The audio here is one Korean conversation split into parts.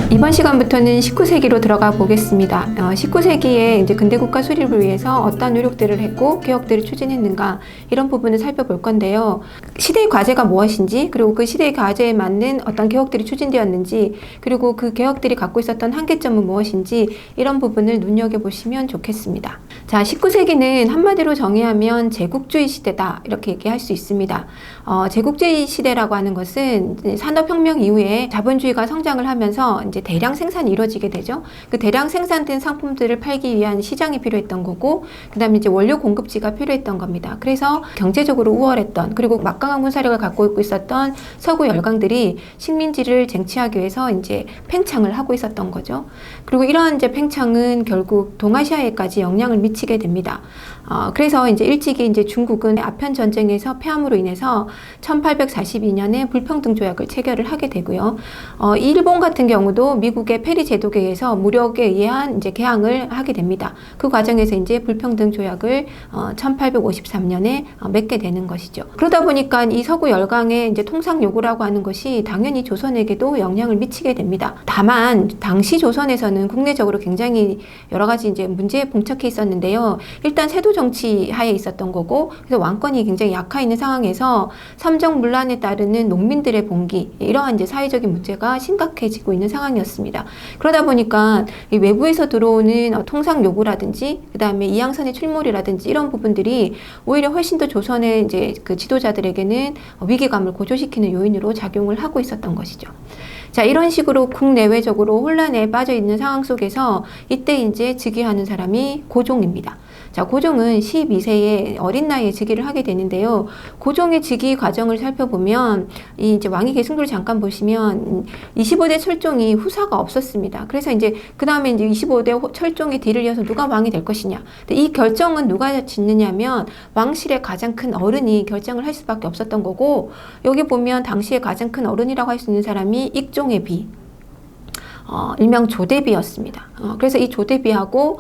이번 시간부터는 19세기로 들어가 보겠습니다. 19세기에 이제 근대 국가 수립을 위해서 어떤 노력들을 했고 개혁들을 추진했는가 이런 부분을 살펴볼 건데요. 시대의 과제가 무엇인지, 그리고 그 시대의 과제에 맞는 어떤 개혁들이 추진되었는지, 그리고 그 개혁들이 갖고 있었던 한계점은 무엇인지 이런 부분을 눈여겨보시면 좋겠습니다. 자, 19세기는 한마디로 정의하면 제국주의 시대다 이렇게 얘기할 수 있습니다. 제국주의 시대라고 하는 것은 산업혁명 이후에 자본주의가 성장을 하면서 이제 대량 생산이 이루어지게 되죠. 그 대량 생산된 상품들을 팔기 위한 시장이 필요했던 거고, 그 다음에 이제 원료 공급지가 필요했던 겁니다. 그래서 경제적으로 우월했던, 그리고 막강한 군사력을 갖고 있었던 서구 열강들이 식민지를 쟁취하기 위해서 이제 팽창을 하고 있었던 거죠. 그리고 이러한 이제 팽창은 결국 동아시아에까지 영향을 미치게 됩니다. 그래서 이제 일찍이 이제 중국은 아편 전쟁에서 패함으로 인해서 1842년에 불평등 조약을 체결을 하게 되고요. 일본 같은 경우도 미국의 페리 제독에 의해서 무력에 의한 이제 개항을 하게 됩니다. 그 과정에서 이제 불평등 조약을 1853년에 맺게 되는 것이죠. 그러다 보니까 이 서구 열강의 이제 통상 요구라고 하는 것이 당연히 조선에게도 영향을 미치게 됩니다. 다만 당시 조선에서는 국내적으로 굉장히 여러 가지 이제 문제에 봉착해 있었는데요. 일단 세도 정치 하에 있었던 거고, 그래서 왕권이 굉장히 약화 있는 상황에서 삼정문란에 따르는 농민들의 봉기, 이러한 이제 사회적인 문제가 심각해지고 있는 상황이었습니다. 그러다 보니까 이 외부에서 들어오는 통상 요구라든지, 그 다음에 이양선의 출몰이라든지 이런 부분들이 오히려 훨씬 더 조선의 이제 그 지도자들에게는 위기감을 고조시키는 요인으로 작용을 하고 있었던 것이죠. 자, 이런 식으로 국내외적으로 혼란에 빠져 있는 상황 속에서 이때 이제 즉위하는 사람이 고종입니다. 자, 고종은 12세의 어린 나이에 즉위를 하게 되는데요. 고종의 즉위 과정을 살펴보면 이 이제 왕위 계승도를 잠깐 보시면 25대 철종이 후사가 없었습니다. 그래서 이제 그 다음에 이제 25대 철종의 뒤를 이어서 누가 왕이 될 것이냐. 근데 이 결정은 누가 짓느냐면 왕실의 가장 큰 어른이 결정을 할 수밖에 없었던 거고, 여기 보면 당시에 가장 큰 어른이라고 할 수 있는 사람이 익종의 비. 일명 조대비였습니다. 그래서 이 조대비하고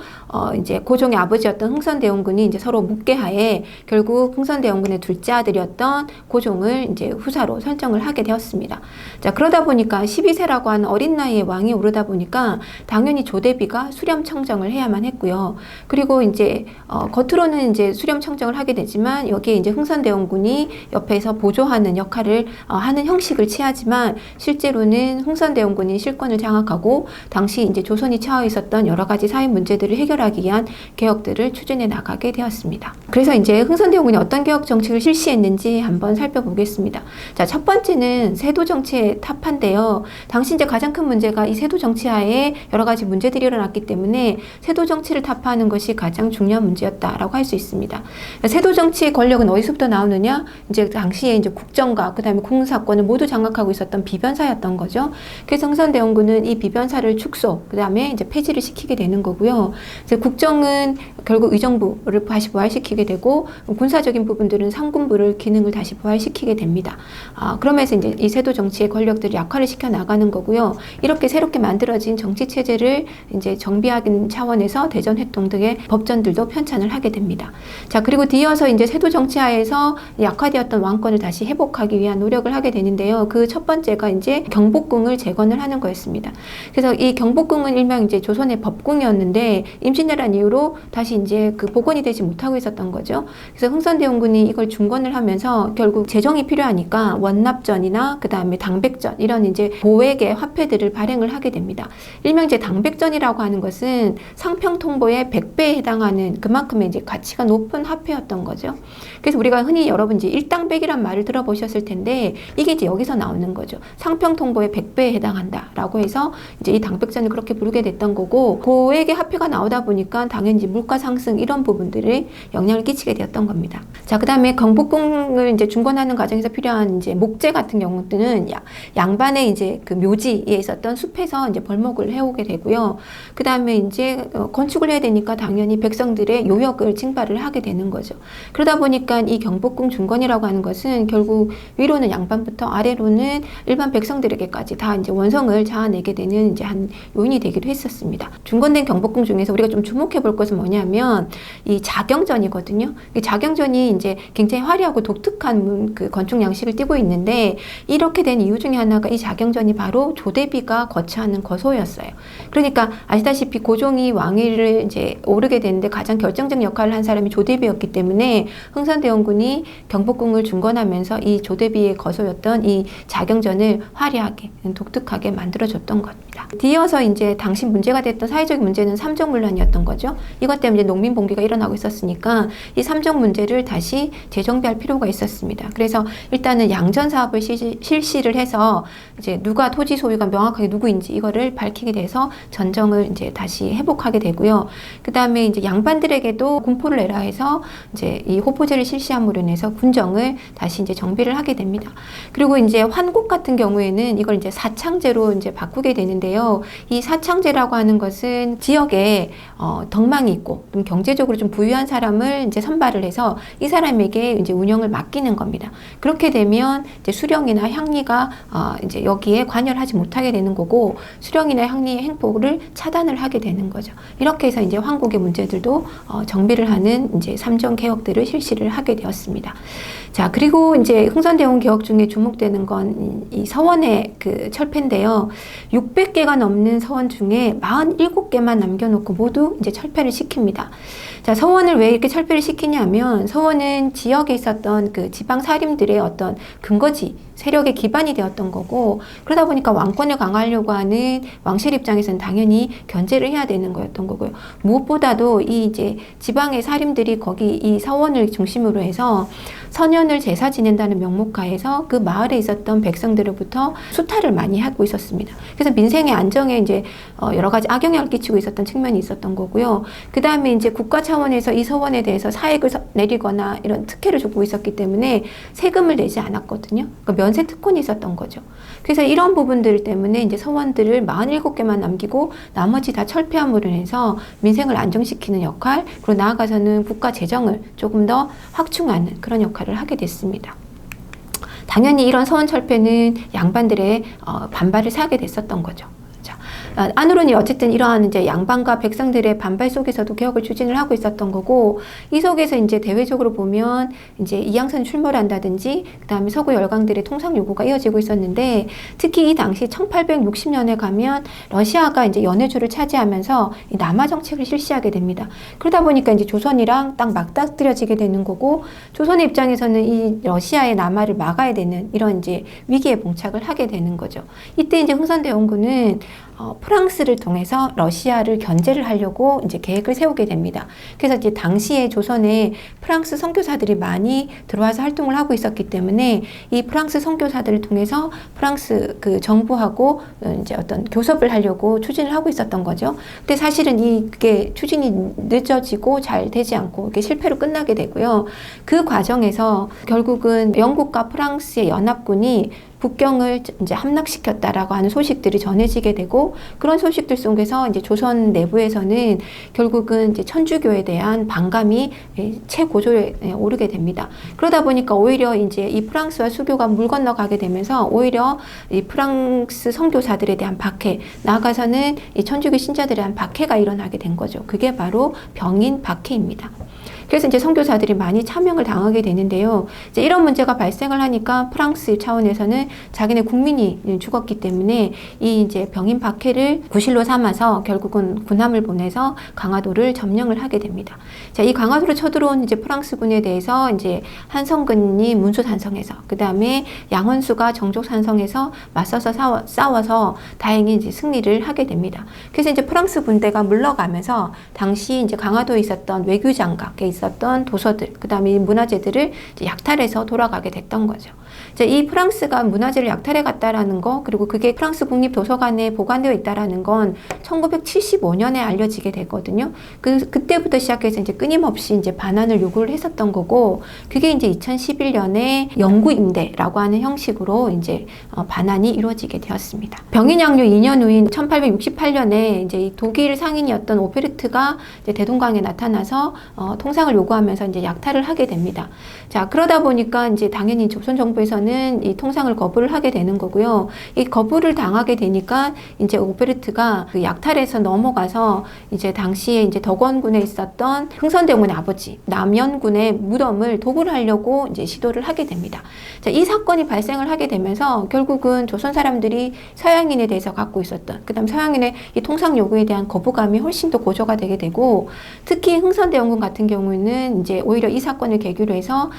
이제 고종의 아버지였던 흥선대원군이 이제 서로 묵계하에 결국 흥선대원군의 둘째 아들이었던 고종을 이제 후사로 설정을 하게 되었습니다. 자, 그러다 보니까 12세라고 하는 어린 나이에 왕이 오르다 보니까 당연히 조대비가 수렴청정을 해야만 했고요. 그리고 이제 겉으로는 이제 수렴청정을 하게 되지만 여기에 이제 흥선대원군이 옆에서 보조하는 역할을 하는 형식을 취하지만 실제로는 흥선대원군이 실권을 장악하고 당시 이제 조선이 처해 있었던 여러 가지 사회 문제들을 해결하기 위한 개혁들을 추진해 나가게 되었습니다. 그래서 이제 흥선대원군이 어떤 개혁 정책을 실시했는지 한번 살펴보겠습니다. 자, 첫 번째는 세도 정치의 타파인데요. 당시 이제 가장 큰 문제가 이 세도 정치하에 여러 가지 문제들이 일어났기 때문에 세도 정치를 타파하는 것이 가장 중요한 문제였다라고 할 수 있습니다. 세도 정치의 권력은 어디서부터 나오느냐? 이제 당시에 이제 국정과 그다음에 공사권을 모두 장악하고 있었던 비변사였던 거죠. 그래서 흥선대원군은 이 비변사를 축소, 그 다음에 이제 폐지를 시키게 되는 거고요. 이제 국정은 결국 의정부를 다시 부활시키게 되고, 군사적인 부분들은 상군부를 기능을 다시 부활시키게 됩니다. 그러면서 이제 이 세도 정치의 권력들을 약화를 시켜 나가는 거고요. 이렇게 새롭게 만들어진 정치 체제를 이제 정비하는 차원에서 대전회통 등의 법전들도 편찬을 하게 됩니다. 자, 그리고 뒤이어서 이제 세도 정치하에서 약화되었던 왕권을 다시 회복하기 위한 노력을 하게 되는데요. 그 첫 번째가 이제 경복궁을 재건을 하는 거였습니다. 그래서 이 경복궁은 일명 이제 조선의 법궁이었는데 임진왜란 이후로 다시 이제 그 복원이 되지 못하고 있었던 거죠. 그래서 흥선대원군이 이걸 중건을 하면서 결국 재정이 필요하니까 원납전이나 그 다음에 당백전 이런 이제 보액의 화폐들을 발행을 하게 됩니다. 일명 이제 당백전이라고 하는 것은 상평통보의 100배에 해당하는 그만큼의 이제 가치가 높은 화폐였던 거죠. 그래서 우리가 흔히 여러분 이제 일당백이란 말을 들어보셨을 텐데 이게 이제 여기서 나오는 거죠. 상평통보의 100배에 해당한다라고 해서 이제 이 당백전을 그렇게 부르게 됐던 거고, 고액의 화폐가 나오다 보니까 당연히 이제 물가 상승 이런 부분들이 영향을 끼치게 되었던 겁니다. 자, 그다음에 경복궁을 이제 중건하는 과정에서 필요한 이제 목재 같은 경우는 양반의 이제 그 묘지에 있었던 숲에서 이제 벌목을 해오게 되고요. 그다음에 이제 건축을 해야 되니까 당연히 백성들의 요역을 증발을 하게 되는 거죠. 그러다 보니까 이 경복궁 중건이라고 하는 것은 결국 위로는 양반부터 아래로는 일반 백성들에게까지 다 이제 원성을 자아내게 되는 데는 이제 한 요인이 되기도 했었습니다. 중건된 경복궁 중에서 우리가 좀 주목해 볼 것은 뭐냐면 이 자경전이거든요. 이 자경전이 이제 굉장히 화려하고 독특한 그 건축 양식을 띠고 있는데 이렇게 된 이유 중에 하나가 이 자경전이 바로 조대비가 거처하는 거소였어요. 그러니까 아시다시피 고종이 왕위를 이제 오르게 되는데 가장 결정적 역할을 한 사람이 조대비였기 때문에 흥선대원군이 경복궁을 중건하면서 이 조대비의 거소였던 이 자경전을 화려하게 독특하게 만들어줬던 겁니다. 뒤이어서 이제 당시 문제가 됐던 사회적 문제는 삼정문란이었던 거죠. 이것 때문에 농민 봉기가 일어나고 있었으니까 이 삼정 문제를 다시 재정비할 필요가 있었습니다. 그래서 일단은 양전 사업을 실시를 해서 이제 누가 토지 소유가 명확하게 누구인지 이거를 밝히게 돼서 전정을 이제 다시 회복하게 되고요. 그 다음에 이제 양반들에게도 군포를 내라 해서 이제 이 호포제를 실시함으로 인해서 군정을 다시 이제 정비를 하게 됩니다. 그리고 이제 환국 같은 경우에는 이걸 이제 사창제로 이제 바꾸게 되는데요. 이 사창제라고 하는 것은 지역에 덕망이 있고 좀 경제적으로 좀 부유한 사람을 이제 선발을 해서 이 사람에게 이제 운영을 맡기는 겁니다. 그렇게 되면 이제 수령이나 향리가 이제 여기에 관여를 하지 못하게 되는 거고 수령이나 향리의 행포를 차단을 하게 되는 거죠. 이렇게 해서 이제 황국의 문제들도 정비를 하는 이제 삼정 개혁들을 실시를 하게 되었습니다. 자, 그리고 이제 흥선대원 개혁 중에 주목되는 건 이 서원의 그 철폐인데요. 600개가 넘는 서원 중에 47개만 남겨놓고 모두 이제 철폐를 시킵니다. 자, 서원을 왜 이렇게 철폐를 시키냐면 서원은 지역에 있었던 그 지방 사림들의 어떤 근거지, 세력의 기반이 되었던 거고 그러다 보니까 왕권을 강화하려고 하는 왕실 입장에서는 당연히 견제를 해야 되는 거였던 거고요. 무엇보다도 이 이제 지방의 사림들이 거기 이 서원을 중심으로 해서 선현을 제사 지낸다는 명목하에서 그 마을에 있었던 백성들로부터 수탈을 많이 하고 있었습니다. 그래서 민생의 안정에 이제 여러 가지 악영향을 끼치고 있었던 측면이 있었던 거고요. 그 다음에 이제 국가 차원에서 이 서원에 대해서 사액을 내리거나 이런 특혜를 주고 있었기 때문에 세금을 내지 않았거든요. 그러니까 면세 특권이 있었던 거죠. 그래서 이런 부분들 때문에 이제 서원들을 47개만 남기고 나머지 다 철폐함으로 인해서 민생을 안정시키는 역할, 그리고 나아가서는 국가 재정을 조금 더 확충하는 그런 역할을 하게 됐습니다. 당연히 이런 서원 철폐는 양반들의 반발을 사게 됐었던 거죠. 안으로는 어쨌든 이러한 이제 양반과 백성들의 반발 속에서도 개혁을 추진을 하고 있었던 거고 이 속에서 이제 대외적으로 보면 이제 이양선 출몰을 한다든지 그 다음에 서구 열강들의 통상 요구가 이어지고 있었는데 특히 이 당시 1860년에 가면 러시아가 이제 연해주를 차지하면서 이 남하 정책을 실시하게 됩니다. 그러다 보니까 이제 조선이랑 딱 맞닥뜨려지게 되는 거고 조선의 입장에서는 이 러시아의 남하를 막아야 되는 이런 이제 위기에 봉착을 하게 되는 거죠. 이때 이제 흥선대원군은 프랑스를 통해서 러시아를 견제를 하려고 이제 계획을 세우게 됩니다. 그래서 이제 당시에 조선에 프랑스 선교사들이 많이 들어와서 활동을 하고 있었기 때문에 이 프랑스 선교사들을 통해서 프랑스 그 정부하고 이제 어떤 교섭을 하려고 추진을 하고 있었던 거죠. 근데 사실은 이게 추진이 늦어지고 잘 되지 않고 이게 실패로 끝나게 되고요. 그 과정에서 결국은 영국과 프랑스의 연합군이 북경을 이제 함락시켰다라고 하는 소식들이 전해지게 되고 그런 소식들 속에서 이제 조선 내부에서는 결국은 이제 천주교에 대한 반감이 최고조에 오르게 됩니다. 그러다 보니까 오히려 이제 이 프랑스와 수교가 물 건너가게 되면서 오히려 이 프랑스 선교사들에 대한 박해, 나아가서는 이 천주교 신자들에 대한 박해가 일어나게 된 거죠. 그게 바로 병인 박해입니다. 그래서 이제 선교사들이 많이 참형을 당하게 되는데요. 이제 이런 문제가 발생을 하니까 프랑스 차원에서는 자기네 국민이 죽었기 때문에 이 이제 병인 박해를 구실로 삼아서 결국은 군함을 보내서 강화도를 점령을 하게 됩니다. 자, 이 강화도로 쳐들어온 이제 프랑스군에 대해서 이제 한성근이 문수산성에서 그 다음에 양원수가 정족산성에서 맞서서 싸워서 다행히 이제 승리를 하게 됩니다. 그래서 이제 프랑스 군대가 물러가면서 당시 이제 강화도에 있었던 외교장각에 있었던 도서들, 그 다음에 문화재들을 이제 약탈해서 돌아가게 됐던 거죠. 이제 이 프랑스가 문화재를 약탈해 갔다라는 거, 그리고 그게 프랑스 국립도서관에 보관되어 있다라는 건 1975년에 알려지게 됐거든요. 그때부터 시작해서 이제 끊임없이 이제 반환을 요구를 했었던 거고, 그게 이제 2011년에 영구 임대라고 하는 형식으로 이제 반환이 이루어지게 되었습니다. 병인 양류 2년 후인 1868년에 이제 독일 상인이었던 오페르트가 이제 대동강에 나타나서 통상을 요구하면서 이제 약탈을 하게 됩니다. 자, 그러다 보니까 이제 당연히 조선 정부에서 부분에서는 이 통상을 거부를 하게 되는 거고요. 이 거부를 당하게 되니까 이제 오베르트가 그 약탈에서 넘어가서 이제 당시에 이제 덕원군에 있었던 흥선대원군의 아버지 남연군의 무덤을 도굴 하려고 이제 시도를 하게 됩니다. 자, 이 사건이 발생을 하게 되면서 결국은 조선 사람들이 서양인에 대해서 갖고 있었던, 그다음 서양인의 이 통상 요구에 대한 거부감이 훨씬 더 고조가 되게 되고, 특히 흥선대원군 같은 경우는 이제 오히려 이 사건을 계기로 해서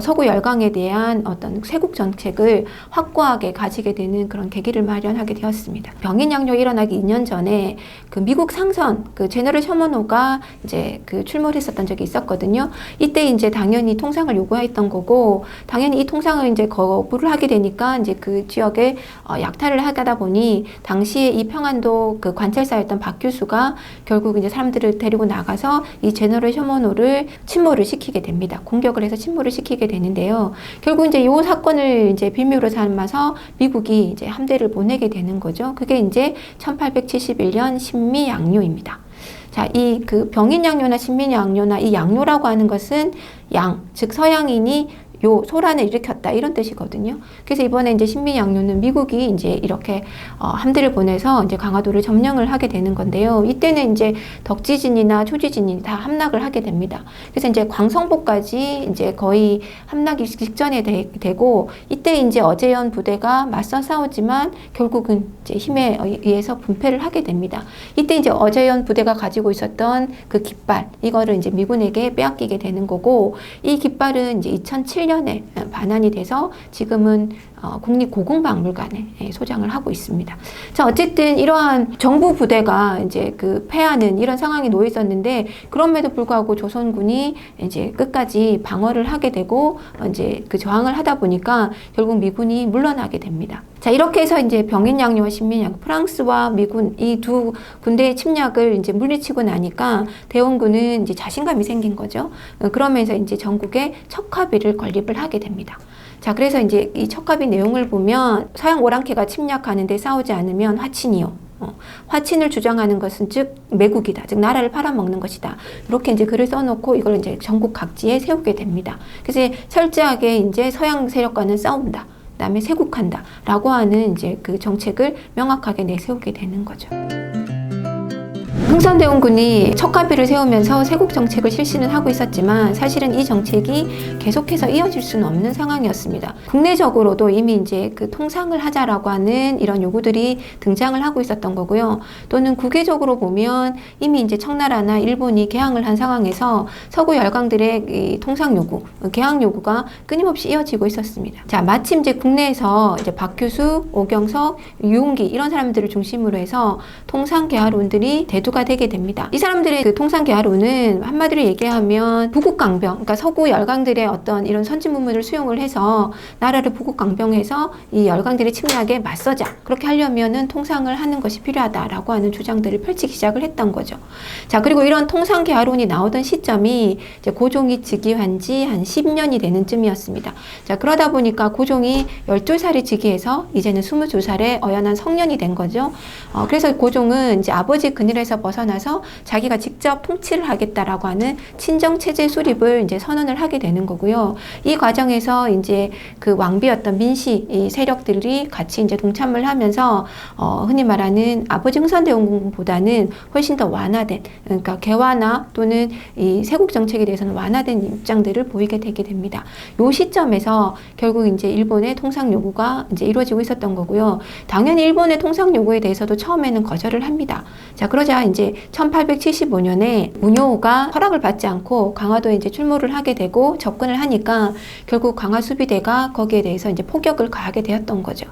서구 열강에 대한 어떤 세국 정책을 확고하게 가지게 되는 그런 계기를 마련하게 되었습니다. 병인양요 일어나기 2년 전에 그 미국 상선 그 제너럴 셔먼호가 이제 그 출몰을 했었던 적이 있었거든요. 이때 이제 당연히 통상을 요구했던 거고, 당연히 이 통상을 이제 거부를 하게 되니까 이제 그 지역에 약탈을 하다 보니 당시에 이 평안도 그 관찰사였던 박 교수가 결국 이제 사람들을 데리고 나가서 이 제너럴 셔먼호를 침몰을 시키게 됩니다. 공격을 해서 침몰을 시키게 되는데요. 결국 이제 이 사건을 이제 빌미로 삼아서 미국이 이제 함대를 보내게 되는 거죠. 그게 이제 1871년 신미양요입니다. 자, 이 그 병인양요나 신미양요나 이 양요라고 하는 것은 양, 즉 서양인이 요 소란을 일으켰다 이런 뜻이거든요. 그래서 이번에 이제 신미양요는 미국이 이제 이렇게 함대를 보내서 이제 강화도를 점령을 하게 되는 건데요. 이때는 이제 덕지진이나 초지진이 다 함락을 하게 됩니다. 그래서 이제 광성보까지 이제 거의 함락이 직전에 되고, 이때 이제 어제연 부대가 맞서 싸우지만 결국은 이제 힘에 의해서 분패를 하게 됩니다. 이때 이제 어제연 부대가 가지고 있었던 그 깃발, 이거를 이제 미군에게 빼앗기게 되는 거고, 이 깃발은 이제 2007년에 반환이 돼서 지금은 국립고궁박물관에 소장을 하고 있습니다. 자, 어쨌든 이러한 정부 부대가 이제 그 패하는 이런 상황이 놓여 있었는데, 그럼에도 불구하고 조선군이 이제 끝까지 방어를 하게 되고 이제 그 저항을 하다 보니까 결국 미군이 물러나게 됩니다. 자, 이렇게 해서 이제 병인양요와 신민양요, 프랑스와 미군 이 두 군대의 침략을 이제 물리치고 나니까 대원군은 이제 자신감이 생긴 거죠. 그러면서 이제 전국에 척화비를 건립을 하게 됩니다. 자, 그래서 이제 이 척화비 내용을 보면 서양 오랑캐가 침략하는데 싸우지 않으면 화친이요. 화친을 주장하는 것은 즉 매국이다, 즉 나라를 팔아먹는 것이다. 이렇게 이제 글을 써놓고 이걸 이제 전국 각지에 세우게 됩니다. 그래서 철저하게 이제 서양 세력과는 싸운다, 그다음에 세국한다라고 하는 이제 그 정책을 명확하게 내세우게 되는 거죠. 흥선대원군이 척화비를 세우면서 세국 정책을 실시는 하고 있었지만 사실은 이 정책이 계속해서 이어질 수는 없는 상황이었습니다. 국내적으로도 이미 이제 그 통상을 하자라고 하는 이런 요구들이 등장을 하고 있었던 거고요. 또는 국외적으로 보면 이미 이제 청나라나 일본이 개항을 한 상황에서 서구 열강들의 이 통상 요구, 개항 요구가 끊임없이 이어지고 있었습니다. 자, 마침 이제 국내에서 이제 박규수, 오경석, 유웅기 이런 사람들을 중심으로 해서 통상 개화론들이 대두가 되게 됩니다. 이 사람들의 그 통상 개화론은 한마디로 얘기하면 부국강병, 그러니까 서구 열강들의 어떤 이런 선진문물을 수용을 해서 나라를 부국강병해서 이 열강들의 침략에 맞서자, 그렇게 하려면은 통상을 하는 것이 필요하다라고 하는 주장들을 펼치기 시작을 했던 거죠. 자, 그리고 이런 통상 개화론이 나오던 시점이 이제 고종이 즉위한 지 한 10년이 되는 쯤이었습니다. 자, 그러다 보니까 고종이 12살에 즉위해서 이제는 22살에 어연한 성년이 된 거죠. 그래서 고종은 이제 아버지 그늘에서 벗어나서 자기가 직접 통치를 하겠다라고 하는 친정체제 수립을 이제 선언을 하게 되는 거고요. 이 과정에서 이제 그 왕비였던 민씨 이 세력들이 같이 이제 동참을 하면서 흔히 말하는 아버지 흥선대원군보다는 훨씬 더 완화된, 그러니까 개화나 또는 이 세국 정책에 대해서는 완화된 입장들을 보이게 되게 됩니다. 요 시점에서 결국 이제 일본의 통상 요구가 이제 이루어지고 있었던 거고요. 당연히 일본의 통상 요구에 대해서도 처음에는 거절을 합니다. 자, 그러자 이제 1875년에 운요호가 허락을 받지 않고 강화도에 이제 출몰을 하게 되고 접근을 하니까 결국 강화수비대가 거기에 대해서 이제 포격을 가하게 되었던 거죠.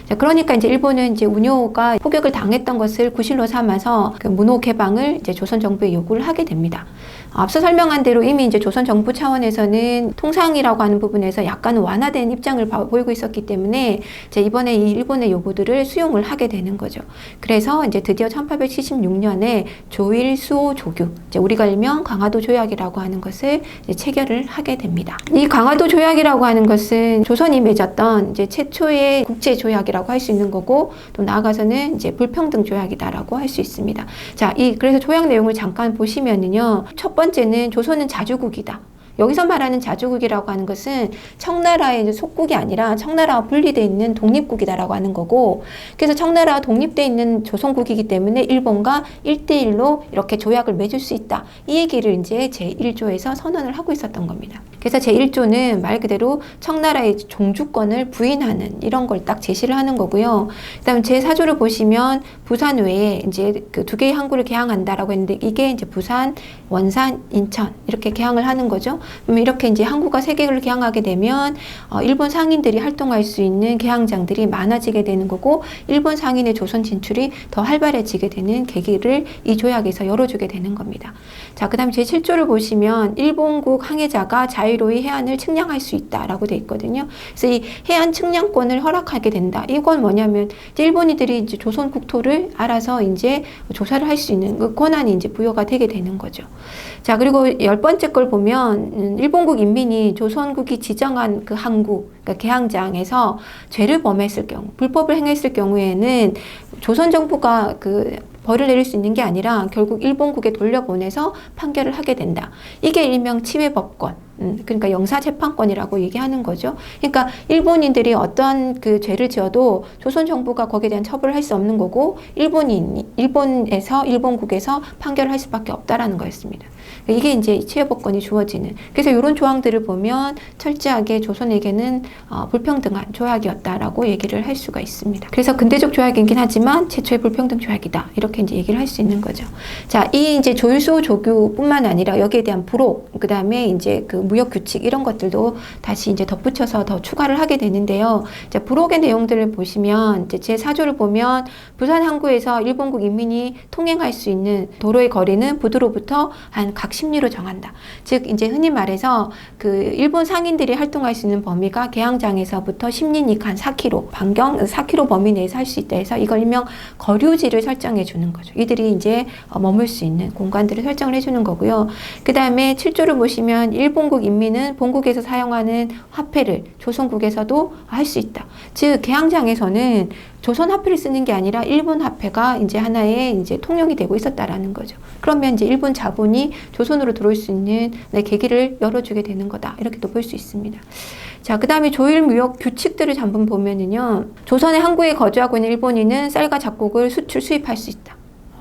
자, 그러니까 이제 일본은 이제 운요호가 포격을 당했던 것을 구실로 삼아서 그 문호 개방을 이제 조선 정부에 요구를 하게 됩니다. 앞서 설명한 대로 이미 이제 조선 정부 차원에서는 통상이라고 하는 부분에서 약간은 완화된 입장을 보이고 있었기 때문에 이제 이번에 이 일본의 요구들을 수용을 하게 되는 거죠. 그래서 이제 드디어 1876년에 조일수호 조규, 이제 우리가 일명 강화도 조약이라고 하는 것을 이제 체결을 하게 됩니다. 이 강화도 조약이라고 하는 것은 조선이 맺었던 이제 최초의 국제 조약이라고 할 수 있는 거고, 또 나아가서는 이제 불평등 조약이다라고 할 수 있습니다. 자, 그래서 조약 내용을 잠깐 보시면은요, 첫 번째는 조선은 자주국이다. 여기서 말하는 자주국이라고 하는 것은 청나라의 이제 속국이 아니라 청나라와 분리되어 있는 독립국이다라고 하는 거고, 그래서 청나라와 독립되어 있는 조선국이기 때문에 일본과 1대1로 이렇게 조약을 맺을 수 있다. 이 얘기를 이제 제1조에서 선언을 하고 있었던 겁니다. 그래서 제1조는 말 그대로 청나라의 종주권을 부인하는 이런 걸 딱 제시를 하는 거고요. 그다음 제4조를 보시면 부산 외에 이제 그 두 개의 항구를 개항한다라고 했는데, 이게 이제 부산, 원산, 인천 이렇게 개항을 하는 거죠. 그러면 이렇게 이제 항구가 3개를 개항하게 되면 일본 상인들이 활동할 수 있는 개항장들이 많아지게 되는 거고, 일본 상인의 조선 진출이 더 활발해지게 되는 계기를 이 조약에서 열어주게 되는 겁니다. 자, 그 다음에 제7조를 보시면 일본국 항해자가 자유로이 해안을 측량할 수 있다라고 돼 있거든요. 그래서 이 해안 측량권을 허락하게 된다. 이건 뭐냐면 이제 일본인들이 이제 조선 국토를 알아서 이제 조사를 할 수 있는 그 권한이 이제 부여가 되게 되는 거죠. 자, 그리고 10번째 걸 보면 일본국 인민이 조선국이 지정한 그 항구, 그러니까 개항장에서 죄를 범했을 경우, 불법을 행했을 경우에는 조선 정부가 그 벌을 내릴 수 있는 게 아니라 결국 일본국에 돌려보내서 판결을 하게 된다. 이게 일명 치외법권, 그러니까 영사재판권이라고 얘기하는 거죠. 그러니까 일본인들이 어떤 그 죄를 지어도 조선 정부가 거기에 대한 처벌을 할 수 없는 거고, 일본에서 일본국에서 판결을 할 수밖에 없다라는 거였습니다. 이게 이제 치외법권이 주어지는. 그래서 이런 조항들을 보면 철저하게 조선에게는 불평등한 조약이었다라고 얘기를 할 수가 있습니다. 그래서 근대적 조약이긴 하지만 최초의 불평등 조약이다. 이렇게 이제 얘기를 할 수 있는 거죠. 자, 이 이제 조율소 조규뿐만 아니라 여기에 대한 부록, 그 다음에 이제 그 무역 규칙 이런 것들도 다시 이제 덧붙여서 더 추가를 하게 되는데요. 자, 부록의 내용들을 보시면 이제 제4조를 보면 부산 항구에서 일본국 인민이 통행할 수 있는 도로의 거리는 부두로부터 한 각 10리로 정한다. 즉 이제 흔히 말해서 그 일본 상인들이 활동할 수 있는 범위가 개항장에서부터 10리니까 한 4km, 반경 4km 범위 내에서 할 수 있다 해서 이걸 일명 거류지를 설정해 주는 거죠. 이들이 이제 머물 수 있는 공간들을 설정을 해주는 거고요. 그 다음에 7조를 보시면 일본국 인민은 본국에서 사용하는 화폐를 조선국에서도 할 수 있다. 즉 개항장에서는 조선 화폐를 쓰는 게 아니라 일본 화폐가 이제 하나의 이제 통용이 되고 있었다라는 거죠. 그러면 이제 일본 자본이 조선으로 들어올 수 있는 계기를 열어주게 되는 거다. 이렇게 또 볼 수 있습니다. 자, 그 다음에 조일무역 규칙들을 한번 보면은요, 조선의 항구에 거주하고 있는 일본인은 쌀과 잡곡을 수입할 수 있다.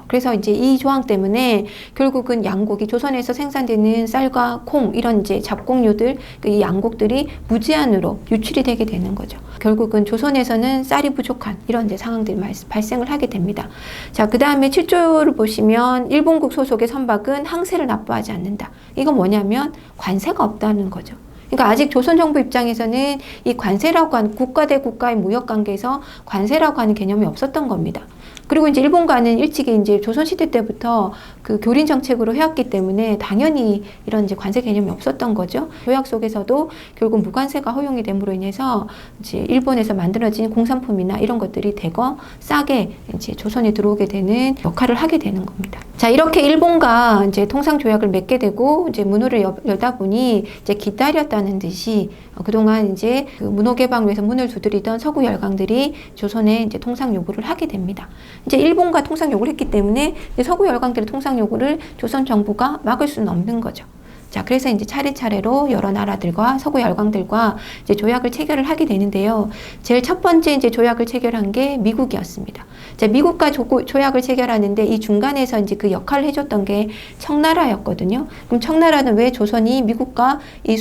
그래서 이제 이 조항 때문에 결국은 양곡이 조선에서 생산되는 쌀과 콩 이런 이제 잡곡류들, 이 양곡들이 무제한으로 유출이 되게 되는 거죠. 결국은 조선에서는 쌀이 부족한 이런 이제 상황들이 발생을 하게 됩니다. 자, 그 다음에 7조를 보시면 일본국 소속의 선박은 항세를 납부하지 않는다. 이건 뭐냐면 관세가 없다는 거죠. 그러니까 아직 조선 정부 입장에서는 이 관세라고 하는 국가 대 국가의 무역 관계에서 관세라고 하는 개념이 없었던 겁니다. 그리고 이제 일본과는 일찍이 이제 조선시대 때부터 그 교린 정책으로 해왔기 때문에 당연히 이런 이제 관세 개념이 없었던 거죠. 조약 속에서도 결국 무관세가 허용이 됨으로 인해서 이제 일본에서 만들어진 공산품이나 이런 것들이 대거 싸게 이제 조선에 들어오게 되는 역할을 하게 되는 겁니다. 자, 이렇게 일본과 이제 통상 조약을 맺게 되고 이제 문호를 열다 보니 이제 기다렸다는 듯이 그동안 이제 그 문호 개방을 위해서 문을 두드리던 서구 열강들이 조선에 이제 통상 요구를 하게 됩니다. 이제 일본과 통상 요구를 했기 때문에 이제 서구 열강들의 통상 요구를 조선 정부가 막을 수는 없는 거죠. 자, 그래서 이제 차례차례로 여러 나라들과 서구 열강들과 이제 조약을 체결을 하게 되는데요. 제일 첫 번째 이제 조약을 체결한 게 미국이었습니다. 자, 미국과 조약을 체결하는데 이 중간에서 이제 그 역할을 해줬던 게 청나라였거든요. 그럼 청나라는 왜 조선이 미국과 이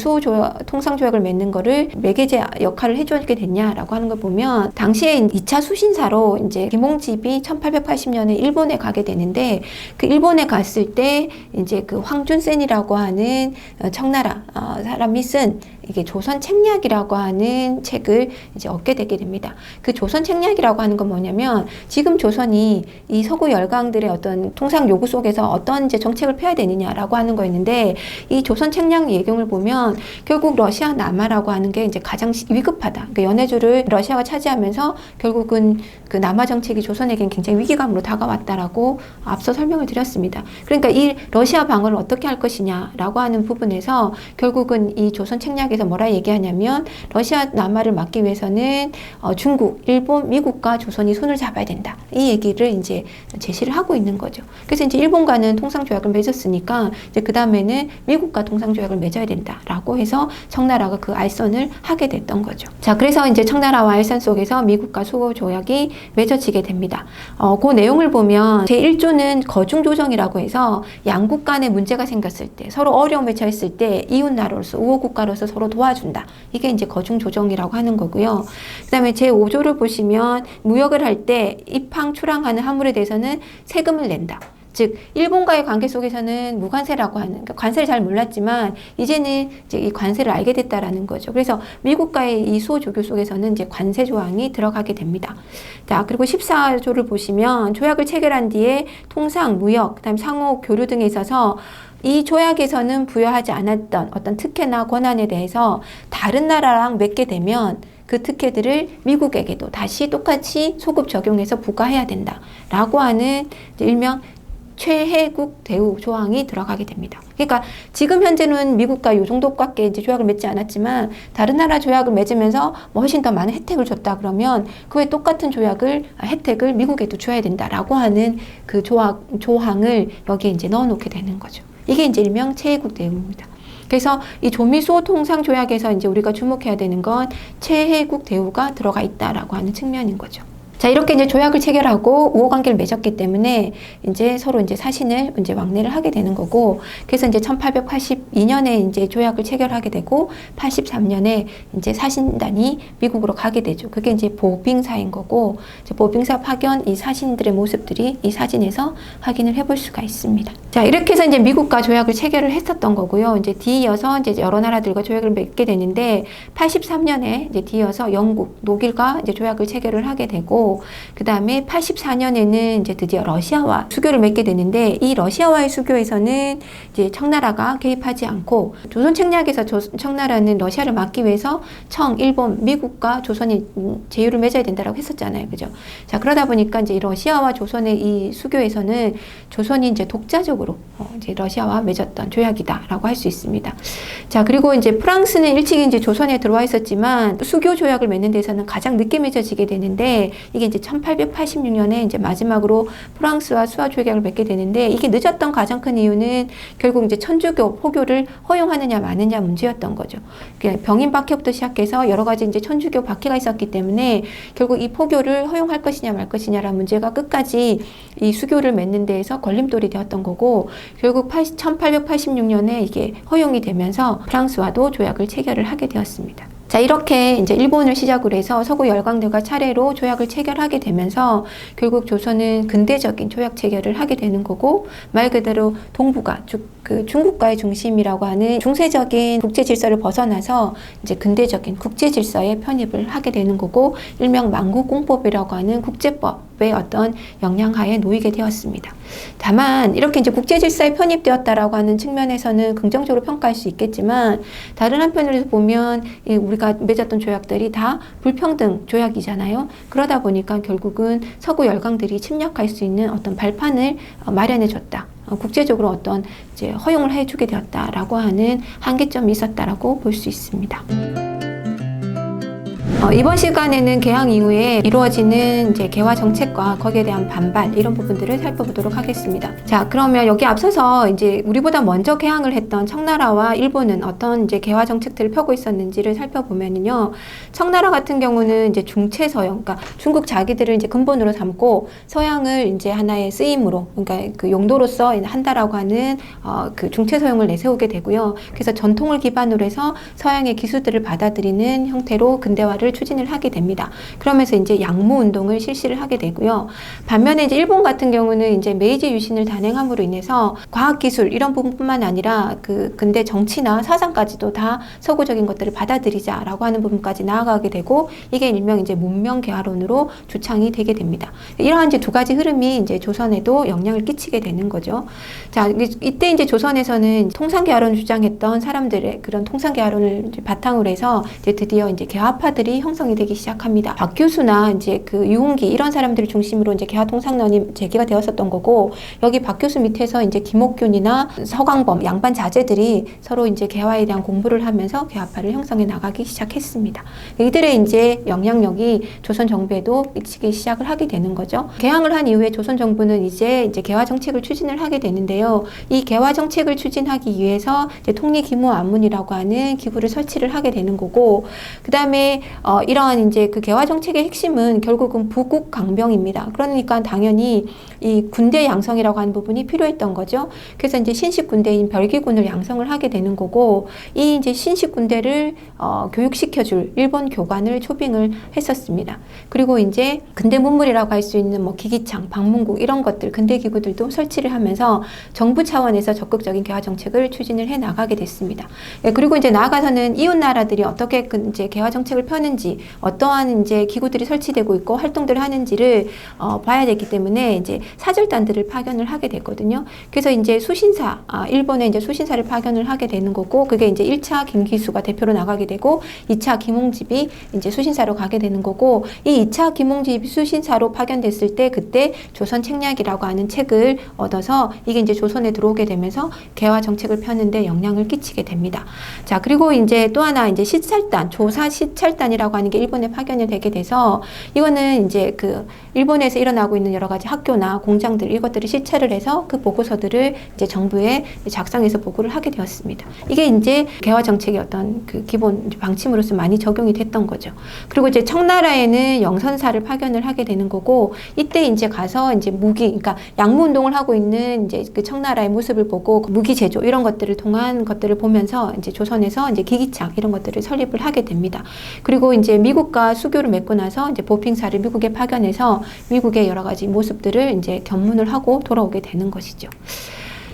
통상 조약을 맺는 거를 매개제 역할을 해주게 됐냐라고 하는 걸 보면, 당시에 2차 수신사로 이제 김홍집이 1880년에 일본에 가게 되는데, 그 일본에 갔을 때 이제 그 황준센이라고 하는 청나라 사람이 쓴 이게 조선 책략이라고 하는 책을 이제 얻게 되게 됩니다. 그 조선 책략이라고 하는 건 뭐냐면, 지금 조선이 이 서구 열강들의 어떤 통상 요구 속에서 어떤 이제 정책을 펴야 되느냐라고 하는 거였는데, 이 조선 책략 예경을 보면 결국 러시아 남하라고 하는 게 이제 가장 위급하다. 그러니까 연해주를 러시아가 차지하면서 결국은 그 남하 정책이 조선에게는 굉장히 위기감으로 다가왔다라고 앞서 설명을 드렸습니다. 그러니까 이 러시아 방어를 어떻게 할 것이냐라고 하는 부분에서 결국은 이 조선 책략에 조약에서 뭐라 얘기하냐면 러시아 남하를 막기 위해서는 중국, 일본, 미국과 조선이 손을 잡아야 된다. 이 얘기를 이제 제시를 하고 있는 거죠. 그래서 이제 일본과는 통상조약을 맺었으니까 이제 그 다음에는 미국과 통상조약을 맺어야 된다라고 해서 청나라가 그 알선을 하게 됐던 거죠. 자, 그래서 이제 청나라와 알선 속에서 미국과 수호조약이 맺어지게 됩니다. 그 내용을 보면 제1조는 거중조정이라고 해서 양국 간에 문제가 생겼을 때, 서로 어려움에 처했을 때 이웃나라로서 우호국가로서 서로 도와준다. 이게 이제 거중조정이라고 하는 거고요. 그 다음에 제5조를 보시면 무역을 할 때 입항, 출항하는 화물에 대해서는 세금을 낸다. 즉 일본과의 관계 속에서는 무관세라고 하는, 그러니까 관세를 잘 몰랐지만 이제는 이제 이 관세를 알게 됐다라는 거죠. 그래서 미국과의 이 수호 조교 속에서는 이제 관세 조항이 들어가게 됩니다. 자, 그리고 14조를 보시면 조약을 체결한 뒤에 통상, 무역, 그다음 상호 교류 등에 있어서 이 조약에서는 부여하지 않았던 어떤 특혜나 권한에 대해서 다른 나라랑 맺게 되면 그 특혜들을 미국에게도 다시 똑같이 소급 적용해서 부과해야 된다라고 하는 일명 최혜국 대우 조항이 들어가게 됩니다. 그러니까 지금 현재는 미국과 이 정도밖에 이제 조약을 맺지 않았지만 다른 나라 조약을 맺으면서 뭐 훨씬 더 많은 혜택을 줬다 그러면 그에 똑같은 혜택을 미국에도 줘야 된다라고 하는 그 조항을 여기에 이제 넣어놓게 되는 거죠. 이게 이제 일명 최혜국 대우입니다. 그래서 이 조미수호 통상조약에서 이제 우리가 주목해야 되는 건 최혜국 대우가 들어가 있다라고 하는 측면인 거죠. 자, 이렇게 이제 조약을 체결하고 우호관계를 맺었기 때문에 이제 서로 이제 사신을 이제 왕래를 하게 되는 거고, 그래서 이제 1882년에 이제 조약을 체결하게 되고 83년에 이제 사신단이 미국으로 가게 되죠. 그게 이제 보빙사인 거고, 이제 보빙사 파견 이 사신들의 모습들이 이 사진에서 확인을 해볼 수가 있습니다. 자, 이렇게 해서 이제 미국과 조약을 체결을 했었던 거고요. 이제 뒤이어서 이제 여러 나라들과 조약을 맺게 되는데 83년에 이제 뒤이어서 영국, 독일과 이제 조약을 체결을 하게 되고, 그 다음에 84년에는 이제 드디어 러시아와 수교를 맺게 되는데, 이 러시아와의 수교에서는 이제 청나라가 개입하지 않고 조선 책략에서 청나라는 러시아를 막기 위해서 일본, 미국과 조선이 제휴를 맺어야 된다라고 했었잖아요. 그죠? 자, 그러다 보니까 이제 러시아와 조선의 이 수교에서는 조선이 이제 독자적으로 이제 러시아와 맺었던 조약이다라고 할 수 있습니다. 자, 그리고 이제 프랑스는 일찍이 이제 조선에 들어와 있었지만 수교 조약을 맺는 데서는 가장 늦게 맺어지게 되는데, 이게 이제 1886년에 이제 마지막으로 프랑스와 수화 조약을 맺게 되는데, 이게 늦었던 가장 큰 이유는 결국 이제 천주교, 포교를 허용하느냐 마느냐 문제였던 거죠. 병인 박해부터 시작해서 여러 가지 이제 천주교 박해가 있었기 때문에 결국 이 포교를 허용할 것이냐 말 것이냐라는 문제가 끝까지 이 수교를 맺는 데에서 걸림돌이 되었던 거고, 결국 1886년에 이게 허용이 되면서 프랑스와도 조약을 체결을 하게 되었습니다. 자, 이렇게 이제 일본을 시작으로 해서 서구 열강들과 차례로 조약을 체결하게 되면서 결국 조선은 근대적인 조약 체결을 하게 되는 거고, 말 그대로 동북아, 그 중국과의 중심이라고 하는 중세적인 국제 질서를 벗어나서 이제 근대적인 국제 질서에 편입을 하게 되는 거고, 일명 만국공법이라고 하는 국제법의 어떤 영향하에 놓이게 되었습니다. 다만 이렇게 이제 국제 질서에 편입되었다라고 하는 측면에서는 긍정적으로 평가할 수 있겠지만, 다른 한편으로 보면 우리가 맺었던 조약들이 다 불평등 조약이잖아요. 그러다 보니까 결국은 서구 열강들이 침략할 수 있는 어떤 발판을 마련해 줬다. 국제적으로 어떤 이제 허용을 해주게 되었다라고 하는 한계점이 있었다라고 볼 수 있습니다. 이번 시간에는 개항 이후에 이루어지는 이제 개화 정책과 거기에 대한 반발, 이런 부분들을 살펴보도록 하겠습니다. 자, 그러면 여기 앞서서 이제 우리보다 먼저 개항을 했던 청나라와 일본은 어떤 이제 개화 정책들을 펴고 있었는지를 살펴보면요, 청나라 같은 경우는 이제 중체서양, 그러니까 중국 자기들을 이제 근본으로 삼고 서양을 이제 하나의 쓰임으로, 그러니까 그 용도로서 한다라고 하는 그 중체서양을 내세우게 되고요. 그래서 전통을 기반으로 해서 서양의 기술들을 받아들이는 형태로 근대화를 추진을 하게 됩니다. 그러면서 이제 양모 운동을 실시를 하게 되고요. 반면에 이제 일본 같은 경우는 이제 메이지 유신을 단행함으로 인해서 과학기술 이런 부분뿐만 아니라 그 근대 정치나 사상까지도 다 서구적인 것들을 받아들이자라고 하는 부분까지 나아가게 되고, 이게 일명 이제 문명 개화론으로 주창이 되게 됩니다. 이러한 이제 두 가지 흐름이 이제 조선에도 영향을 끼치게 되는 거죠. 자, 이때 이제 조선에서는 통상 개화론을 주장했던 사람들의 그런 통상 개화론을 이제 바탕으로 해서 이제 드디어 이제 개화파들이 형성이 되기 시작합니다. 박규수나 이제 그 유흥기 이런 사람들을 중심으로 이제 개화 통상론이 제기가 되었었던 거고, 여기 박규수 밑에서 이제 김옥균이나 서광범 양반 자제들이 서로 이제 개화에 대한 공부를 하면서 개화파를 형성해 나가기 시작했습니다. 이들의 이제 영향력이 조선 정부에도 미치기 시작을 하게 되는 거죠. 개항을 한 이후에 조선 정부는 이제 개화 정책을 추진을 하게 되는데요. 이 개화 정책을 추진하기 위해서 이제 통리기무안문이라고 하는 기구를 설치를 하게 되는 거고, 그 다음에 이러한 이제 그 개화 정책의 핵심은 결국은 부국 강병입니다. 그러니까 당연히 이 군대 양성이라고 하는 부분이 필요했던 거죠. 그래서 이제 신식 군대인 별기군을 양성을 하게 되는 거고, 이 이제 신식 군대를 교육시켜줄 일본 교관을 초빙을 했었습니다. 그리고 이제 근대 문물이라고 할 수 있는 뭐 기기창, 방문국 이런 것들, 근대 기구들도 설치를 하면서 정부 차원에서 적극적인 개화 정책을 추진을 해 나가게 됐습니다. 예, 그리고 이제 나아가서는 이웃 나라들이 어떻게 이제 개화 정책을 펴는지, 어떠한 이제 기구들이 설치되고 있고 활동들을 하는지를 봐야 되기 때문에 이제 사절단들을 파견을 하게 됐거든요. 그래서 이제 수신사, 일본에 이제 수신사를 파견을 하게 되는 거고, 그게 이제 1차 김기수가 대표로 나가게 되고, 2차 김홍집이 이제 수신사로 가게 되는 거고, 이 2차 김홍집이 수신사로 파견됐을 때 그때 조선 책략이라고 하는 책을 얻어서 이게 이제 조선에 들어오게 되면서 개화 정책을 펴는데 영향을 끼치게 됩니다. 자, 그리고 이제 또 하나 이제 시찰단, 조사 시찰단이라고 하는 게 일본에 파견이 되게 돼서, 이거는 이제 그 일본에서 일어나고 있는 여러 가지 학교나 공장들 이것들을 시찰을 해서 그 보고서들을 이제 정부에 작성해서 보고를 하게 되었습니다. 이게 이제 개화 정책의 어떤 그 기본 방침으로서 많이 적용이 됐던 거죠. 그리고 이제 청나라에는 영선사를 파견을 하게 되는 거고, 이때 이제 가서 이제 무기, 그러니까 양무 운동을 하고 있는 이제 그 청나라의 모습을 보고 무기 제조 이런 것들을 통한 것들을 보면서 이제 조선에서 이제 기기창 이런 것들을 설립을 하게 됩니다. 그리고 이제 미국과 수교를 맺고 나서 이제 보핑사를 미국에 파견해서 미국의 여러 가지 모습들을 이제 견문을 하고 돌아오게 되는 것이죠.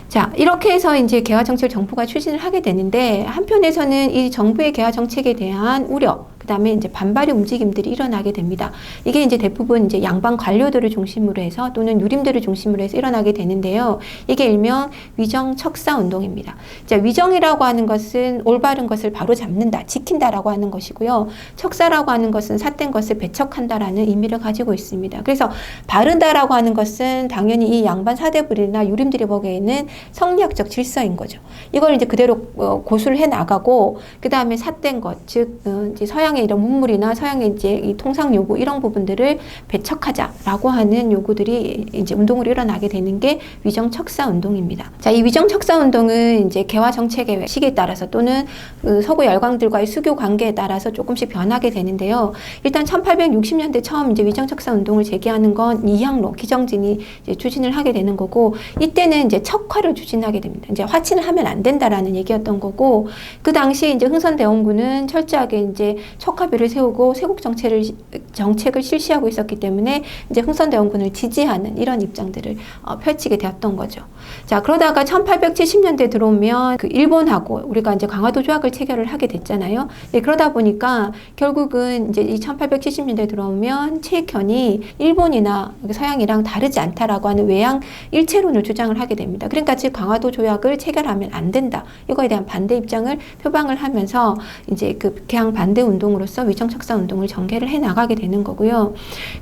자, 이렇게 해서 이제 개화 정책을 정부가 추진을 하게 되는데, 한편에서는 이 정부의 개화 정책에 대한 우려, 그다음에 이제 반발의 움직임들이 일어나게 됩니다. 이게 이제 대부분 이제 양반 관료들을 중심으로 해서 또는 유림들을 중심으로 해서 일어나게 되는데요. 이게 일명 위정 척사 운동입니다. 자, 위정이라고 하는 것은 올바른 것을 바로 잡는다, 지킨다라고 하는 것이고요. 척사라고 하는 것은 삿된 것을 배척한다라는 의미를 가지고 있습니다. 그래서 바른다라고 하는 것은 당연히 이 양반 사대부리나 유림들이 보기에는 성리학적 질서인 거죠. 이걸 이제 그대로 고수를 해 나가고, 그 다음에 삿된 것, 즉 이제 서양의 이런 문물이나 서양의 이제 이 통상 요구 이런 부분들을 배척하자라고 하는 요구들이 이제 운동으로 일어나게 되는 게 위정 척사 운동입니다. 자, 이 위정 척사 운동은 이제 개화 정책의 시기에 따라서 또는 그 서구 열강들과의 수교 관계에 따라서 조금씩 변하게 되는데요. 일단 1860년대 처음 이제 위정 척사 운동을 제기하는 건 이향로, 기정진이 이제 추진을 하게 되는 거고, 이때는 이제 척화를 추진하게 됩니다. 이제 화친을 하면 안 된다라는 얘기였던 거고, 그 당시 이제 흥선대원군은 철저하게 이제 척화비를 세우고 세국 정책을 실시하고 있었기 때문에 이제 흥선대원군을 지지하는 이런 입장들을 펼치게 되었던 거죠. 자, 그러다가 1870년대 들어오면 그 일본하고 우리가 이제 강화도 조약을 체결을 하게 됐잖아요. 네, 그러다 보니까 결국은 이제 이 1870년대 들어오면 최익현이 일본이나 서양이랑 다르지 않다라고 하는 외양 일체론을 주장을 하게 됩니다. 그러니까 즉 강화도 조약을 체결하면 안 된다, 이거에 대한 반대 입장을 표방을 하면서 이제 그 개항 반대 운동으로서 위정척사 운동을 전개를 해 나가게 되는 거고요.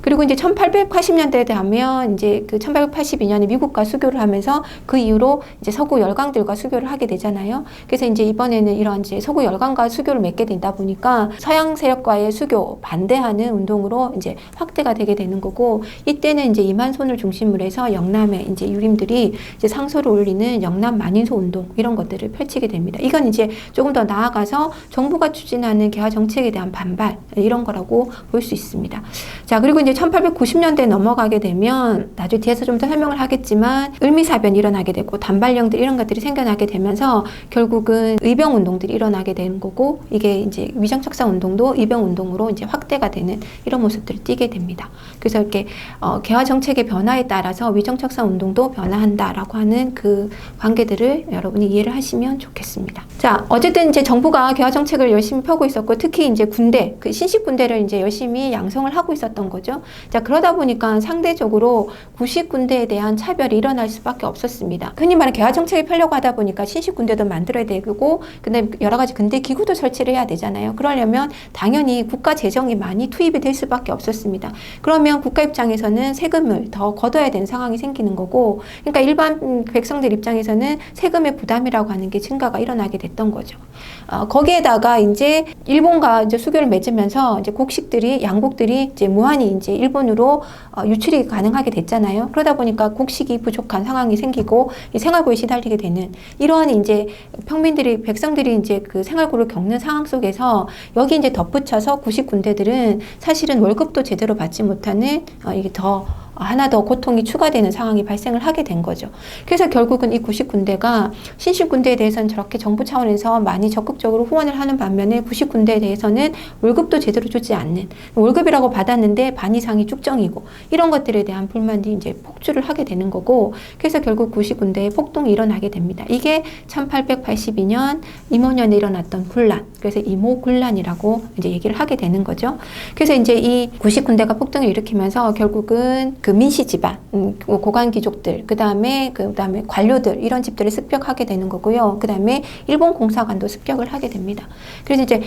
그리고 이제 1880년대에 되면 이제 그 1882년에 미국과 수교를 하면서 그 이후로 이제 서구 열강들과 수교를 하게 되잖아요. 그래서 이제 이번에는 이런 이제 서구 열강과 수교를 맺게 되다 보니까 서양 세력과의 수교 반대하는 운동으로 이제 확대가 되게 되는 거고, 이때는 이제 이만손을 중심으로 해서 영남의 이제 유림들이 이제 상소를 올리는 영남 만인소 운동 이런 것들을 펼치게 됩니다. 이건 이제 조금 더 나아가서 정부가 추진하는 개화 정책에 대한 반발 이런 거라고 볼 수 있습니다. 자, 그리고 이제 1890년대 넘어가게 되면 나중에 뒤에서 좀 더 설명을 하겠지만 을미사변이 일어나게 되고 단발령들 이런 것들이 생겨나게 되면서 결국은 의병 운동들이 일어나게 되는 거고, 이게 이제 위정척사 운동도 의병 운동으로 이제 확대가 되는 이런 모습들을 띠게 됩니다. 그래서 이렇게 개화 정책의 변화에 따라서 위정척사 운동도 변화한다라고 하는 그 관계들을 여러분이 이해를 하시면 좋겠습니다. 자, 어쨌든 이제 정부가 개화 정책을 열심히 펴고 있었고, 특히 이제 군대, 그 신식 군대를 이제 열심히 양성을 하고 있었던 거죠. 자, 그러다 보니까 상대적으로 구식 군대에 대한 차별이 일어날 수밖에 없었습니다. 흔히 말하는 개화 정책이 펴려고 하다 보니까 신식 군대도 만들어야 되고, 근데 여러 가지 군대 기구도 설치를 해야 되잖아요. 그러려면 당연히 국가 재정이 많이 투입이 될 수밖에 없었습니다. 그러면 국가 입장에서는 세금을 더 걷어야 되는 상황이 생기는 거고, 그러니까 일반 백성들 입장에서는 세금의 부담이라고 하는 게 증가가 일어나게 됐던 거죠. 거기에다가 이제 일본과 이제 수교를 맺으면서 이제 곡식들이, 양곡들이 이제 무한히 이제 일본으로 유출이 가능하게 됐잖아요. 그러다 보니까 곡식이 부족한 상황이 생기고 생활고에 시달리게 되는 이러한 이제 평민들이, 백성들이 이제 그 생활고를 겪는 상황 속에서 여기 이제 덧붙여서 구식 군대들은 사실은 월급도 제대로 받지 못하는 이게 더 하나 더 고통이 추가되는 상황이 발생을 하게 된 거죠. 그래서 결국은 이 구식 군대가 신식 군대에 대해서는 저렇게 정부 차원에서 많이 적극적으로 후원을 하는 반면에 구식 군대에 대해서는 월급도 제대로 주지 않는, 월급이라고 받았는데 반 이상이 축정이고 이런 것들에 대한 불만이 이제 폭주를 하게 되는 거고, 그래서 결국 구식 군대에 폭동이 일어나게 됩니다. 이게 1882년 임오년에 일어났던 군란, 그래서 임오군란이라고 이제 얘기를 하게 되는 거죠. 그래서 이제 이 구식 군대가 폭동을 일으키면서 결국은 그 민씨 집안, 고관 귀족들, 그 다음에 관료들, 이런 집들을 습격하게 되는 거고요. 그 다음에 일본 공사관도 습격을 하게 됩니다. 그래서 이제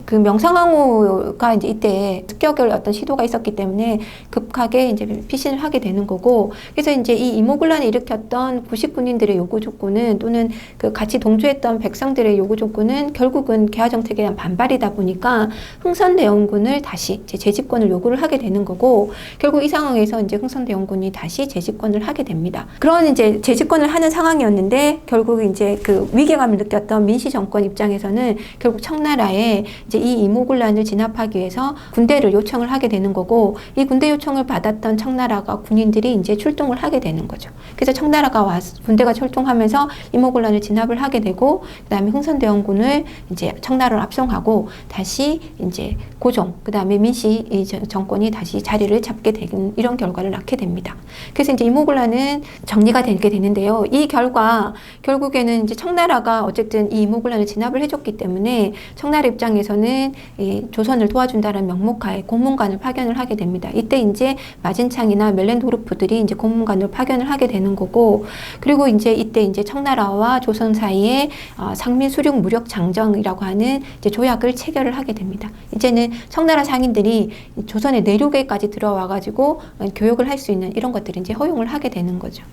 그 명상황후가 이제 이때 습격을 어떤 시도가 있었기 때문에 급하게 이제 피신을 하게 되는 거고, 그래서 이제 이 임오군란을 일으켰던 구식 군인들의 요구 조건은, 또는 그 같이 동조했던 백성들의 요구 조건은 결국은 개화 정책에 대한 반발이다 보니까 흥선대원군을 다시 이제 재집권을 요구를 하게 되는 거고, 결국 이 상황에서 이제 흥선대원군이 다시 재집권을 하게 됩니다. 그런 이제 재집권을 하는 상황이었는데, 결국 이제 그 위기감을 느꼈던 민씨 정권 입장에서는 결국 청나라에 이제 이 임오군란을 진압하기 위해서 군대를 요청을 하게 되는 거고, 이 군대 요청을 받았던 청나라가 군인들이 이제 출동을 하게 되는 거죠. 그래서 청나라가 군대가 출동하면서 임오군란을 진압을 하게 되고, 그다음에 흥선대원군을 이제 청나라로 압송하고 다시 이제 고종, 그다음에 민씨 정권이 다시 자리를 잡게 되는 이런 결과를 낳게 됩니다. 그래서 이제 임오군란은 정리가 되게 되는데요. 이 결과 결국에는 이제 청나라가 어쨌든 이 임오군란을 진압을 해줬기 때문에 청나라 입장에서는 이 조선을 도와준다는 명목하에 공문관을 파견을 하게 됩니다. 이때 이제 마진창이나 멜렌도르프들이 이제 공문관을 파견을 하게 되는 거고, 그리고 이제 이때 이제 청나라와 조선 사이에 상민 수륙 무력 장정이라고 하는 이제 조약을 체결을 하게 됩니다. 이제는 청나라 상인들이 조선의 내륙에까지 들어와가지고 교역을 할 수 있는 이런 것들을 이제 허용을 하게 되는 거죠.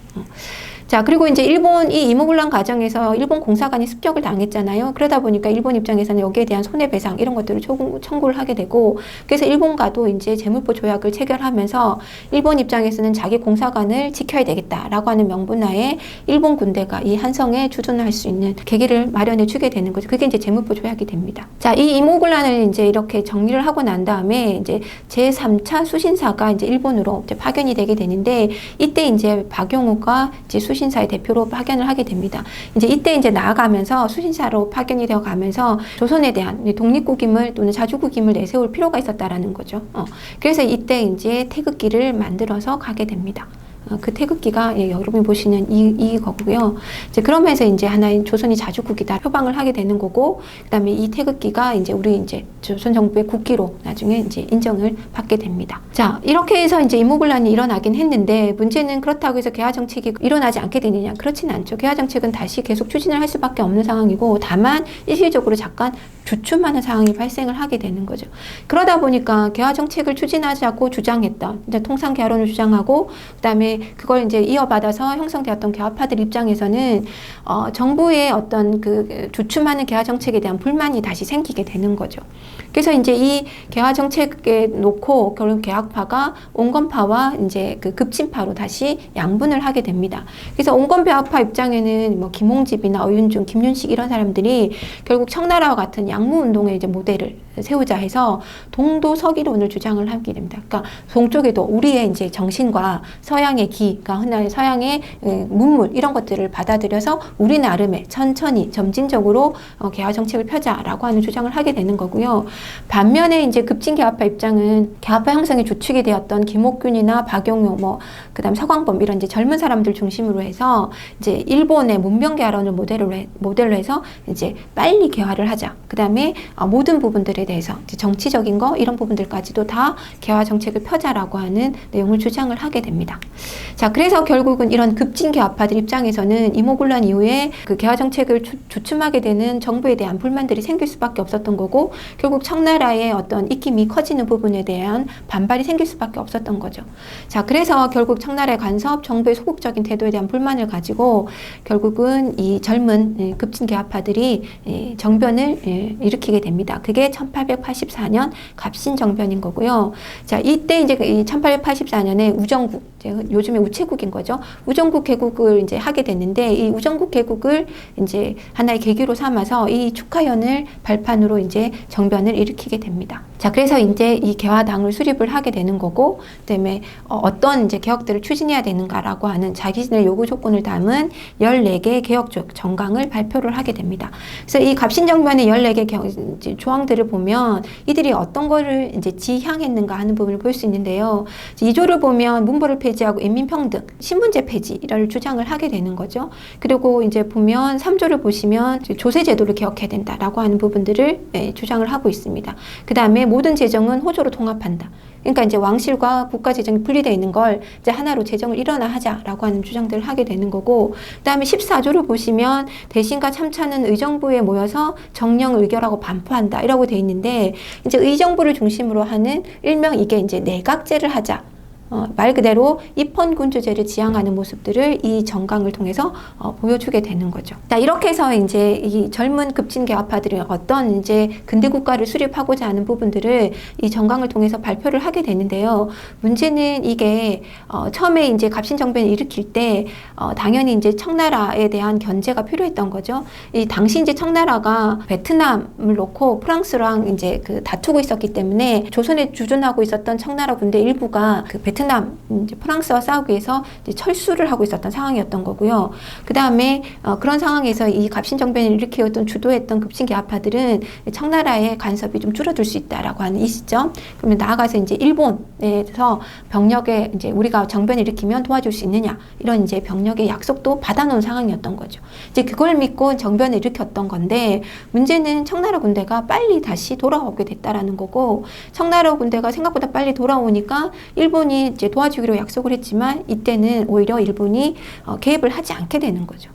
자, 그리고 이제 이 임오군란 과정에서 일본 공사관이 습격을 당했잖아요. 그러다 보니까 일본 입장에서는 여기에 대한 손해배상 이런 것들을 청구를 하게 되고, 그래서 일본과도 이제 재물포 조약을 체결하면서 일본 입장에서는 자기 공사관을 지켜야 되겠다라고 하는 명분하에 일본 군대가 이 한성에 주둔할 수 있는 계기를 마련해 주게 되는 거죠. 그게 이제 재물포 조약이 됩니다. 자, 이 임오군란을 이제 이렇게 정리를 하고 난 다음에 이제 제3차 수신사가 이제 일본으로 이제 파견이 되게 되는데, 이때 이제 박용우가 이제 수신사의 대표로 파견을 하게 됩니다. 이제 이때 이제 나아가면서 수신사로 파견이 되어 가면서 조선에 대한 독립국임을 또는 자주국임을 내세울 필요가 있었다라는 거죠. 그래서 이때 이제 태극기를 만들어서 가게 됩니다. 그 태극기가 여러분이 보시는 이 거고요. 이제 그러면서 이제 하나의 조선이 자주국이다 표방을 하게 되는 거고, 그다음에 이 태극기가 이제 우리 이제 조선 정부의 국기로 나중에 이제 인정을 받게 됩니다. 자, 이렇게 해서 이제 임오군란이 일어나긴 했는데, 문제는 그렇다고 해서 개화 정책이 일어나지 않게 되느냐? 그렇지는 않죠. 개화 정책은 다시 계속 추진을 할 수밖에 없는 상황이고, 다만 일시적으로 잠깐 주춤하는 상황이 발생을 하게 되는 거죠. 그러다 보니까 개화 정책을 추진하자고 주장했던, 이제 통상 개화론을 주장하고, 그다음에 그걸 이제 이어받아서 형성되었던 개화파들 입장에서는 정부의 어떤 그 주춤하는 개화 정책에 대한 불만이 다시 생기게 되는 거죠. 그래서 이제 이 개화 정책에 놓고 결국 개화파가 온건파와 이제 그 급진파로 다시 양분을 하게 됩니다. 그래서 온건개화파 입장에는 뭐 김홍집이나 어윤중, 김윤식 이런 사람들이 결국 청나라와 같은 양무운동의 이제 모델을 세우자 해서 동도 서기론을 주장을 하게 됩니다. 그러니까 동쪽에도 우리의 이제 정신과 서양의 서양의 기가 흔한 서양의 문물 이런 것들을 받아들여서 우리 나름의 천천히 점진적으로 개화 정책을 펴자라고 하는 주장을 하게 되는 거고요. 반면에 이제 급진 개화파 입장은 개화파 형성의 주축이 되었던 김옥균이나 박용효, 그다음 서광범 이런 이제 젊은 사람들 중심으로 해서 이제 일본의 문명 개화론을 모델로 해서 이제 빨리 개화를 하자. 그다음에 모든 부분들에 대해서 이제 정치적인 거 이런 부분들까지도 다 개화 정책을 펴자라고 하는 내용을 주장을 하게 됩니다. 자, 그래서 결국은 이런 급진 개화파들 입장에서는 이모군란 이후에 그 개화 정책을 주춤하게 되는 정부에 대한 불만들이 생길 수밖에 없었던 거고, 결국 청나라의 어떤 입김이 커지는 부분에 대한 반발이 생길 수밖에 없었던 거죠. 자, 그래서 결국 청나라의 간섭, 정부의 소극적인 태도에 대한 불만을 가지고 결국은 이 젊은 급진 개화파들이 정변을 일으키게 됩니다. 그게 1884년 갑신정변인 거고요. 자, 이때 이제 1884년에 우정국, 요즘에 우체국인 거죠. 우정국 개국을 이제 하게 됐는데, 이 우정국 개국을 이제 하나의 계기로 삼아서 이 축하연을 발판으로 이제 정변을 일으키게 됩니다. 자, 그래서 이제 이 개화당을 수립을 하게 되는 거고, 그다음에 어떤 이제 개혁들을 추진해야 되는가라고 하는 자기들의 요구 조건을 담은 14개 개혁 정강을 발표를 하게 됩니다. 그래서 이 갑신정변의 14개 조항들을 보면 이들이 어떤 거를 이제 지향했는가 하는 부분을 볼 수 있는데요. 2조를 보면 문벌을 폐지하고 인민평등, 신분제 폐지를 주장을 하게 되는 거죠. 그리고 이제 보면 3조를 보시면 조세제도를 개혁해야 된다라고 하는 부분들을 주장을 하고 있습니다. 그 다음에 모든 재정은 호조로 통합한다. 그러니까 이제 왕실과 국가 재정이 분리되어 있는 걸 이제 하나로 재정을 일원화 하자라고 하는 주장들을 하게 되는 거고, 그다음에 14조를 보시면 대신과 참차는 의정부에 모여서 정령을 의결하고 반포한다 이라고 돼 있는데, 이제 의정부를 중심으로 하는 일명 이게 이제 내각제를 하자. 말 그대로 입헌군주제를 지향하는 모습들을 이 정강을 통해서 보여주게 되는 거죠. 자, 이렇게 해서 이제 이 젊은 급진 개화파들이 어떤 이제 근대 국가를 수립하고자 하는 부분들을 이 정강을 통해서 발표를 하게 되는데요. 문제는 이게 처음에 이제 갑신정변을 일으킬 때 당연히 이제 청나라에 대한 견제가 필요했던 거죠. 이 당시 이제 청나라가 베트남을 놓고 프랑스랑 이제 그 다투고 있었기 때문에 조선에 주둔하고 있었던 청나라 군대 일부가 그 베트남, 이제 프랑스와 싸우기 위해서 이제 철수를 하고 있었던 상황이었던 거고요. 그 다음에 그런 상황에서 이 갑신정변을 일으키었던 주도했던 급진 개화파들은 청나라의 간섭이 좀 줄어들 수 있다라고 하는 이 시점. 그러면 나아가서 이제 일본에서 병력에 이제 우리가 정변을 일으키면 도와줄 수 있느냐 이런 이제 병력의 약속도 받아놓은 상황이었던 거죠. 이제 그걸 믿고 정변을 일으켰던 건데, 문제는 청나라 군대가 빨리 다시 돌아오게 됐다라는 거고, 청나라 군대가 생각보다 빨리 돌아오니까 일본이 이제 도와주기로 약속을 했지만 이때는 오히려 일본이 개입을 하지 않게 되는 거죠.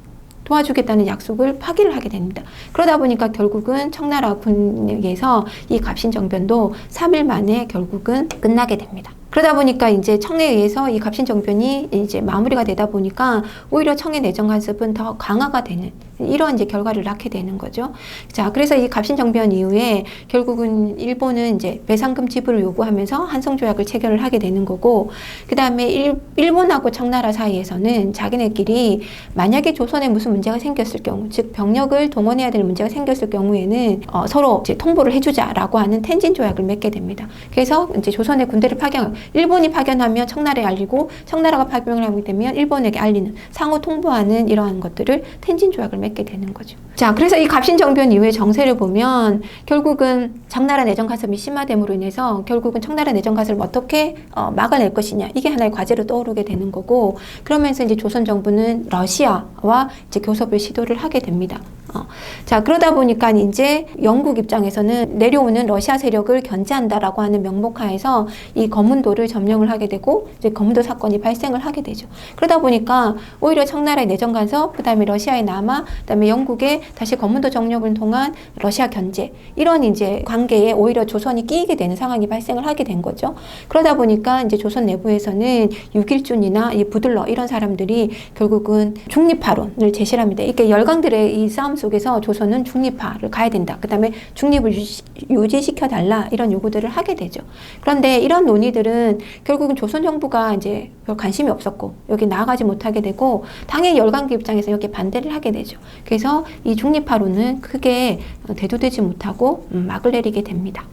도와주겠다는 약속을 파기를 하게 됩니다. 그러다 보니까 결국은 청나라 군에게서 이 갑신정변도 3일 만에 결국은 끝나게 됩니다. 그러다 보니까 이제 청에 의해서 이 갑신정변이 이제 마무리가 되다 보니까 오히려 청의 내정 간섭은 더 강화가 되는 이런 이제 결과를 낳게 되는 거죠. 자, 그래서 이 갑신정변 이후에 결국은 일본은 이제 배상금 지불을 요구하면서 한성조약을 체결을 하게 되는 거고, 그 다음에 일본하고 청나라 사이에서는 자기네끼리 만약에 조선에 무슨 문제가 생겼을 경우, 즉 병력을 동원해야 될 문제가 생겼을 경우에는 서로 이제 통보를 해주자라고 하는 텐진 조약을 맺게 됩니다. 그래서 이제 조선의 군대를 일본이 파견하면 청나라에 알리고, 청나라가 파견을 하게 되면 일본에게 알리는, 상호 통보하는 이러한 것들을 텐진 조약을 맺게 되는 거죠. 자, 그래서 이 갑신정변 이후의 정세를 보면 결국은 청나라 내정 간섭이 심화됨으로 인해서 결국은 청나라 내정 간섭을 어떻게 막아낼 것이냐, 이게 하나의 과제로 떠오르게 되는 거고, 그러면서 이제 조선 정부는 러시아와 이제 교섭을 시도를 하게 됩니다. 자, 그러다 보니까 이제 영국 입장에서는 내려오는 러시아 세력을 견제한다라고 하는 명목하에서 이 거문도를 점령을 하게 되고, 이제 거문도 사건이 발생을 하게 되죠. 그러다 보니까 오히려 청나라의 내정 간섭, 그다음에 러시아의 남하, 그다음에 영국의 다시 거문도 정력을 통한 러시아 견제, 이런 이제 관계에 오히려 조선이 끼이게 되는 상황이 발생을 하게 된 거죠. 그러다 보니까 이제 조선 내부에서는 유길준이나 이 부들러 이런 사람들이 결국은 중립파론을 제시를 합니다. 이게 열강들의 이 싸움 속에서 조선은 중립화를 가야 된다. 그 다음에 중립을 유지시켜 달라, 이런 요구들을 하게 되죠. 그런데 이런 논의들은 결국은 조선 정부가 이제 별 관심이 없었고 여기 나아가지 못하게 되고, 당연히 열강들 입장에서 여기에 반대를 하게 되죠. 그래서 이 중립화론은 크게 대두되지 못하고 막을 내리게 됩니다.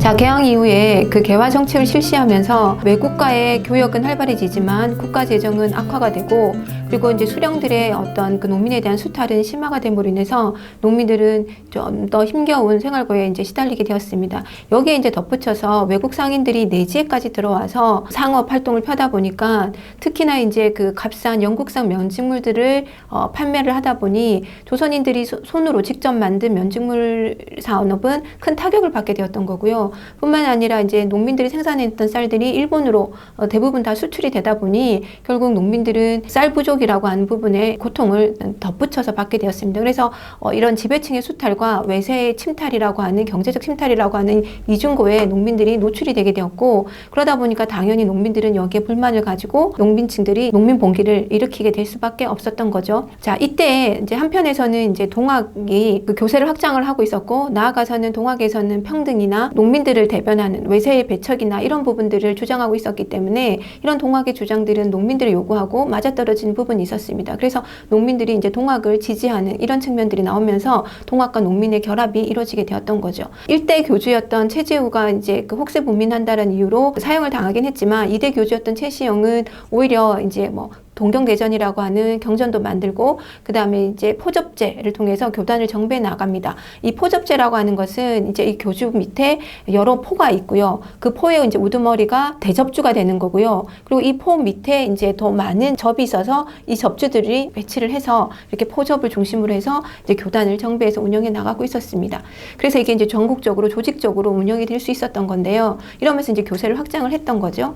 자, 개항 이후에 그 개화 정책을 실시하면서 외국과의 교역은 활발해지지만 국가 재정은 악화가 되고, 그리고 이제 수령들의 어떤 그 농민에 대한 수탈은 심화가 됨으로 인해서 농민들은 좀 더 힘겨운 생활고에 이제 시달리게 되었습니다. 여기에 이제 덧붙여서 외국 상인들이 내지에까지 들어와서 상업 활동을 펴다 보니까 특히나 이제 그 값싼 영국산 면직물들을 판매를 하다 보니 조선인들이 손으로 직접 만든 면직물 산업은 큰 타격을 받게 되었던 거고요. 뿐만 아니라 이제 농민들이 생산했던 쌀들이 일본으로 대부분 다 수출이 되다 보니 결국 농민들은 쌀 부족이라고 하는 부분에 고통을 덧붙여서 받게 되었습니다. 그래서 이런 지배층의 수탈과 외세의 침탈이라고 하는 경제적 침탈이라고 하는 이중고에 농민들이 노출이 되게 되었고, 그러다 보니까 당연히 농민들은 여기에 불만을 가지고 농민층들이 농민 봉기를 일으키게 될 수밖에 없었던 거죠. 자, 이때 이제 한편에서는 이제 동학이 그 교세를 확장을 하고 있었고, 나아가서는 동학에서는 평등이나 농민들을 대변하는 외세의 배척이나 이런 부분들을 주장하고 있었기 때문에 이런 동학의 주장들은 농민들을 요구하고 맞아떨어지는 부분이 있었습니다. 그래서 농민들이 이제 동학을 지지하는 이런 측면들이 나오면서 동학과 농민의 결합이 이루어지게 되었던 거죠. 일대 교주였던 최재우가 이제 그 혹세 분민한다는 이유로 사형을 당하긴 했지만, 이대 교주였던 최시영은 오히려 이제 뭐 동경대전이라고 하는 경전도 만들고, 그 다음에 이제 포접제를 통해서 교단을 정배해 나갑니다. 이 포접제라고 하는 것은 이제 이 교주 밑에 여러 포가 있고요. 그 포의 이제 우두머리가 대접주가 되는 거고요. 그리고 이 포 밑에 이제 더 많은 접이 있어서 이 접주들이 배치를 해서 이렇게 포접을 중심으로 해서 이제 교단을 정배해서 운영해 나가고 있었습니다. 그래서 이게 이제 전국적으로 조직적으로 운영이 될 수 있었던 건데요. 이러면서 이제 교세를 확장을 했던 거죠.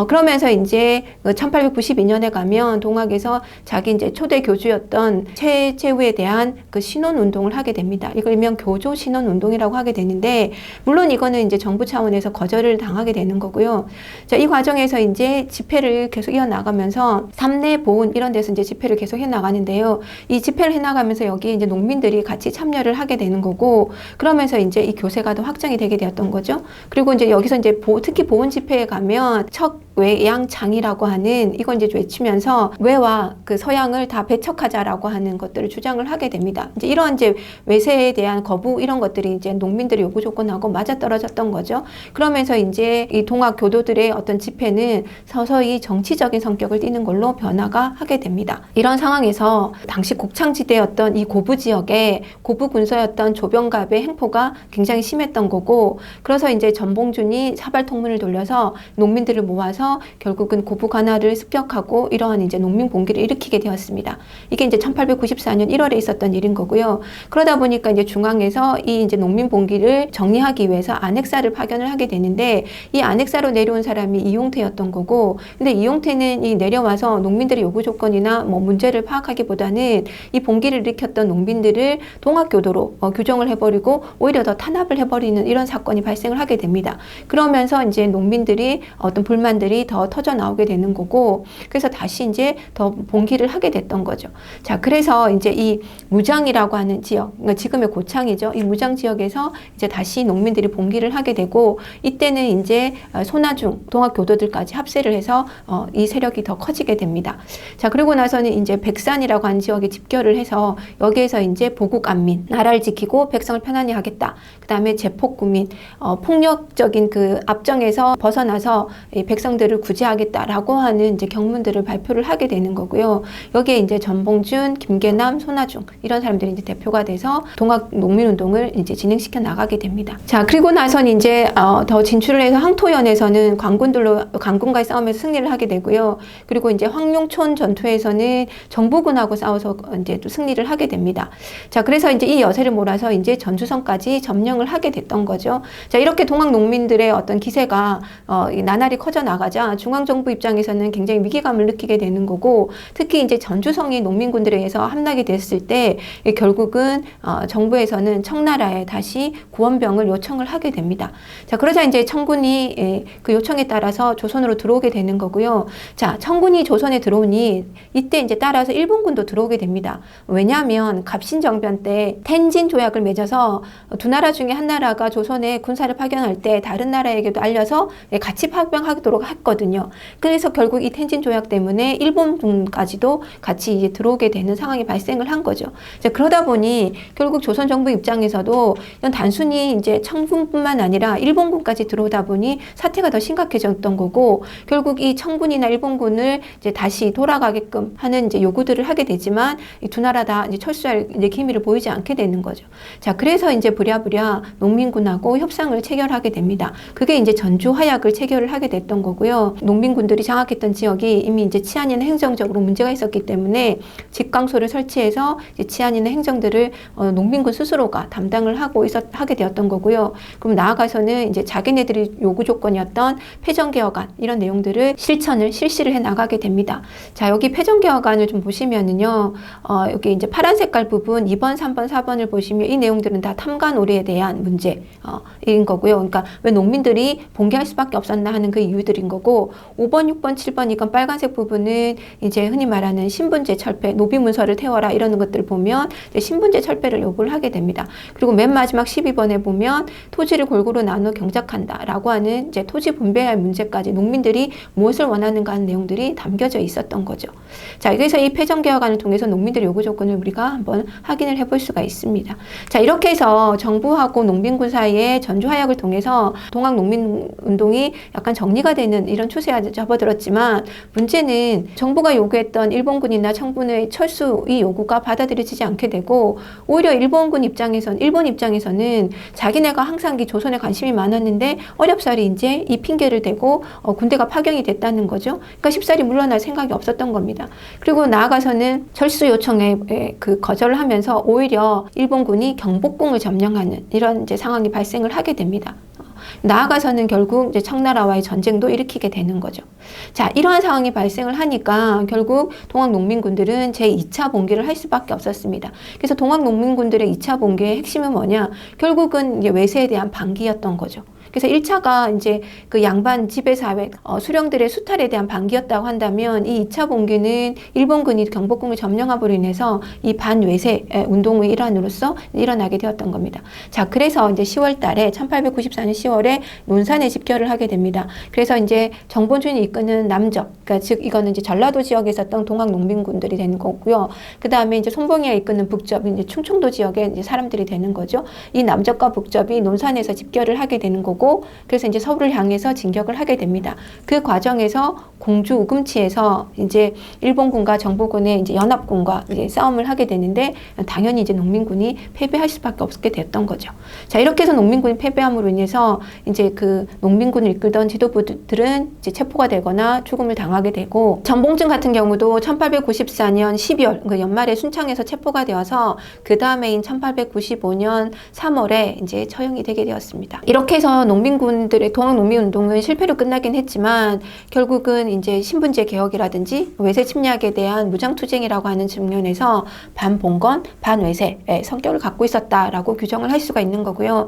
그러면서 이제 1892년에 가면 동학에서 자기 이제 초대 교주였던 최재우에 대한 그 신원 운동을 하게 됩니다. 이걸 일명 교조 신원 운동이라고 하게 되는데, 물론 이거는 이제 정부 차원에서 거절을 당하게 되는 거고요. 자, 이 과정에서 이제 집회를 계속 이어나가면서 삼내 보은 이런 데서 이제 집회를 계속 해나가는데요. 이 집회를 해나가면서 여기 이제 농민들이 같이 참여를 하게 되는 거고, 그러면서 이제 이 교세가 더 확장이 되게 되었던 거죠. 그리고 이제 여기서 이제 특히 보은 집회에 가면 척외양창이라고 하는 이건 이제 외치면서 외와 그 서양을 다 배척하자라고 하는 것들을 주장을 하게 됩니다. 이제 이런 이제 외세에 대한 거부 이런 것들이 이제 농민들의 요구 조건하고 맞아떨어졌던 거죠. 그러면서 이제 이 동학 교도들의 어떤 집회는 서서히 정치적인 성격을 띠는 걸로 변화가 하게 됩니다. 이런 상황에서 당시 곡창지대였던 이 고부 지역에 고부 군서였던 조병갑의 행포가 굉장히 심했던 거고, 그래서 이제 전봉준이 사발통문을 돌려서 농민들을 모아서 결국은 고부 관할을 습격하고 이러한 이제 농민 봉기를 일으키게 되었습니다. 이게 이제 1894년 1월에 있었던 일인 거고요. 그러다 보니까 이제 중앙에서 이 이제 농민 봉기를 정리하기 위해서 안핵사를 파견을 하게 되는데, 이 안핵사로 내려온 사람이 이용태였던 거고, 근데 이용태는 이 내려와서 농민들의 요구 조건이나 뭐 문제를 파악하기보다는 이 봉기를 일으켰던 농민들을 동학교도로 규정을 해버리고 오히려 더 탄압을 해버리는 이런 사건이 발생을 하게 됩니다. 그러면서 이제 농민들이 어떤 불만들이 더 터져 나오게 되는 거고, 그래서 다시 이제 더 봉기를 하게 됐던 거죠. 자, 그래서 이제 이 무장이라고 하는 지역, 그러니까 지금의 고창이죠. 이 무장 지역에서 이제 다시 농민들이 봉기를 하게 되고, 이때는 이제 손아중 동학교도들까지 합세를 해서 이 세력이 더 커지게 됩니다. 자, 그리고 나서는 이제 백산이라고 하는 지역에 집결을 해서 여기에서 이제 보국안민, 나라를 지키고 백성을 편안히 하겠다. 그 다음에 제폭구민, 폭력적인 그 압정에서 벗어나서 이 백성들을 구제하겠다라고 하는 이제 경문들을 발표를 하게 되는 거고요. 여기에 이제 전봉준, 김계남, 손아중 이런 사람들이 이제 대표가 돼서 동학 농민운동을 이제 진행시켜 나가게 됩니다. 자, 그리고 나선 이제 더 진출을 해서 항토연에서는 관군과의 싸움에서 승리를 하게 되고요. 그리고 이제 황룡촌 전투에서는 정부군하고 싸워서 이제 또 승리를 하게 됩니다. 자, 그래서 이제 이 여세를 몰아서 이제 전주성까지 점령을 하게 됐던 거죠. 자, 이렇게 동학 농민들의 어떤 기세가 나날이 커져 나가자 중앙정부 입장에서는 굉장히 위기감을 느끼게 되는 거고, 특히 이제 전주성이 농민군들에 의해서 함락이 됐을 때 결국은 정부에서는 청나라에 다시 구원병을 요청을 하게 됩니다. 자, 그러자 이제 청군이 그 요청에 따라서 조선으로 들어오게 되는 거고요. 자, 청군이 조선에 들어오니 이때 이제 따라서 일본군도 들어오게 됩니다. 왜냐하면 갑신정변 때 텐진 조약을 맺어서 두 나라 중에 한 나라가 조선에 군사를 파견할 때 다른 나라에게도 알려서 같이 파병하도록 했거든요. 그래서 결국 이 텐진 조약 때문에 일본까지도 같이 이제 들어오게 되는 상황이 발생을 한 거죠. 이제 그러다 보니 결국 조선 정부 입장에서도 이건 단순히 이제 청군뿐만 아니라 일본군까지 들어오다 보니 사태가 더 심각해졌던 거고, 결국 이 청군이나 일본군을 이제 다시 돌아가게끔 하는 이제 요구들을 하게 되지만 이 두 나라 다 이제 철수할 이제 기미를 보이지 않게 되는 거죠. 자, 그래서 이제 부랴부랴 농민군하고 협상을 체결하게 됩니다. 그게 이제 전주화약을 체결을 하게 됐던 거고요. 농민군들이 장악했던 지역이 이미 이제 치안이나 행정적으로 문제가 있었기 때문에 직강소를 설치해서 이제 치안이나 행정들을 농민군 스스로가 담당을 하게 되었던 거고요. 그럼 나아가서는 이제 자기네들이 요구 조건이었던 패전개혁안 이런 내용들을 실시를 해 나가게 됩니다. 자, 여기 패전개혁안을 좀 보시면은요, 여기 이제 파란 색깔 부분 2번, 3번, 4번을 보시면 이 내용들은 다 탐관오리에 대한 문제인 거고요. 그러니까 왜 농민들이 봉기할 수밖에 없었나 하는 그 이유들인 거고, 5번, 6번, 7번 이건 빨간색 부분은 이제 흔히 말하는 신분제 철폐, 노비문서를 태워라 이러는 것들을 보면 이제 신분제 철폐를 요구를 하게 됩니다. 그리고 맨 마지막 12번에 보면 토지를 골고루 나누어 경작한다라고 하는 이제 토지 분배할 문제까지 농민들이 무엇을 원하는가 하는 내용들이 담겨져 있었던 거죠. 자, 그래서 이 패전개혁안을 통해서 농민들의 요구 조건을 우리가 한번 확인을 해볼 수가 있습니다. 자, 이렇게 해서 정부하고 농민군 사이에 전주화약을 통해서 동학농민운동이 약간 정리가 되는 이런 추세가 접어들었지만, 문제는 정부가 요구했던 일본군이나 청군의 철수 이 요구가 받아들여지지 않게 되고, 오히려 일본 입장에서는 자기네가 항상 이 조선에 관심이 많았는데 어렵사리 이제 이 핑계를 대고 군대가 파견이 됐다는 거죠. 그러니까 쉽사리 물러날 생각이 없었던 겁니다. 그리고 나아가서는 철수 요청에 거절을 하면서 오히려 일본군이 경복궁을 점령하는 이런 이제 상황이 발생을 하게 됩니다. 나아가서는 결국 이제 청나라와의 전쟁도 일으키게 되는 거죠. 자, 이러한 상황이 발생을 하니까 결국 동학농민군들은 제2차 봉기를 할 수밖에 없었습니다. 그래서 동학농민군들의 2차 봉기의 핵심은 뭐냐? 결국은 이제 외세에 대한 반기였던 거죠. 그래서 1차가 이제 그 양반 지배사회, 수령들의 수탈에 대한 반기였다고 한다면, 이 2차 봉기는 일본군이 경복궁을 점령함으로 인해서 이 반외세 운동의 일환으로서 일어나게 되었던 겁니다. 자, 그래서 이제 10월 달에 1894년 10월에 논산에 집결을 하게 됩니다. 그래서 이제 정본준이 이끄는 남적, 그러니까 즉 이거는 이제 전라도 지역에 있었던 동학 농민군들이 되는 거고요. 그 다음에 이제 손봉이가 이끄는 북접, 이제 충청도 지역의 이제 사람들이 되는 거죠. 이 남적과 북접이 논산에서 집결을 하게 되는 거고, 그래서 이제 서울을 향해서 진격을 하게 됩니다. 그 과정에서 공주 우금치에서 이제 일본군과 정보군의 이제 연합군과 이제 싸움을 하게 되는데, 당연히 이제 농민군이 패배할 수밖에 없게 됐던 거죠. 자, 이렇게 해서 농민군이 패배함으로 인해서 이제 그 농민군을 이끌던 지도부들은 이제 체포가 되거나 죽음을 당하게 되고, 전봉준 같은 경우도 1894년 12월 그 연말에 순창에서 체포가 되어서 그 다음해인 1895년 3월에 이제 처형이 되게 되었습니다. 이렇게 해서 농민군들의 동학농민운동은 실패로 끝나긴 했지만, 결국은 이제 신분제 개혁이라든지 외세 침략에 대한 무장투쟁이라고 하는 측면에서 반봉건, 반외세의 성격을 갖고 있었다라고 규정을 할 수가 있는 거고요.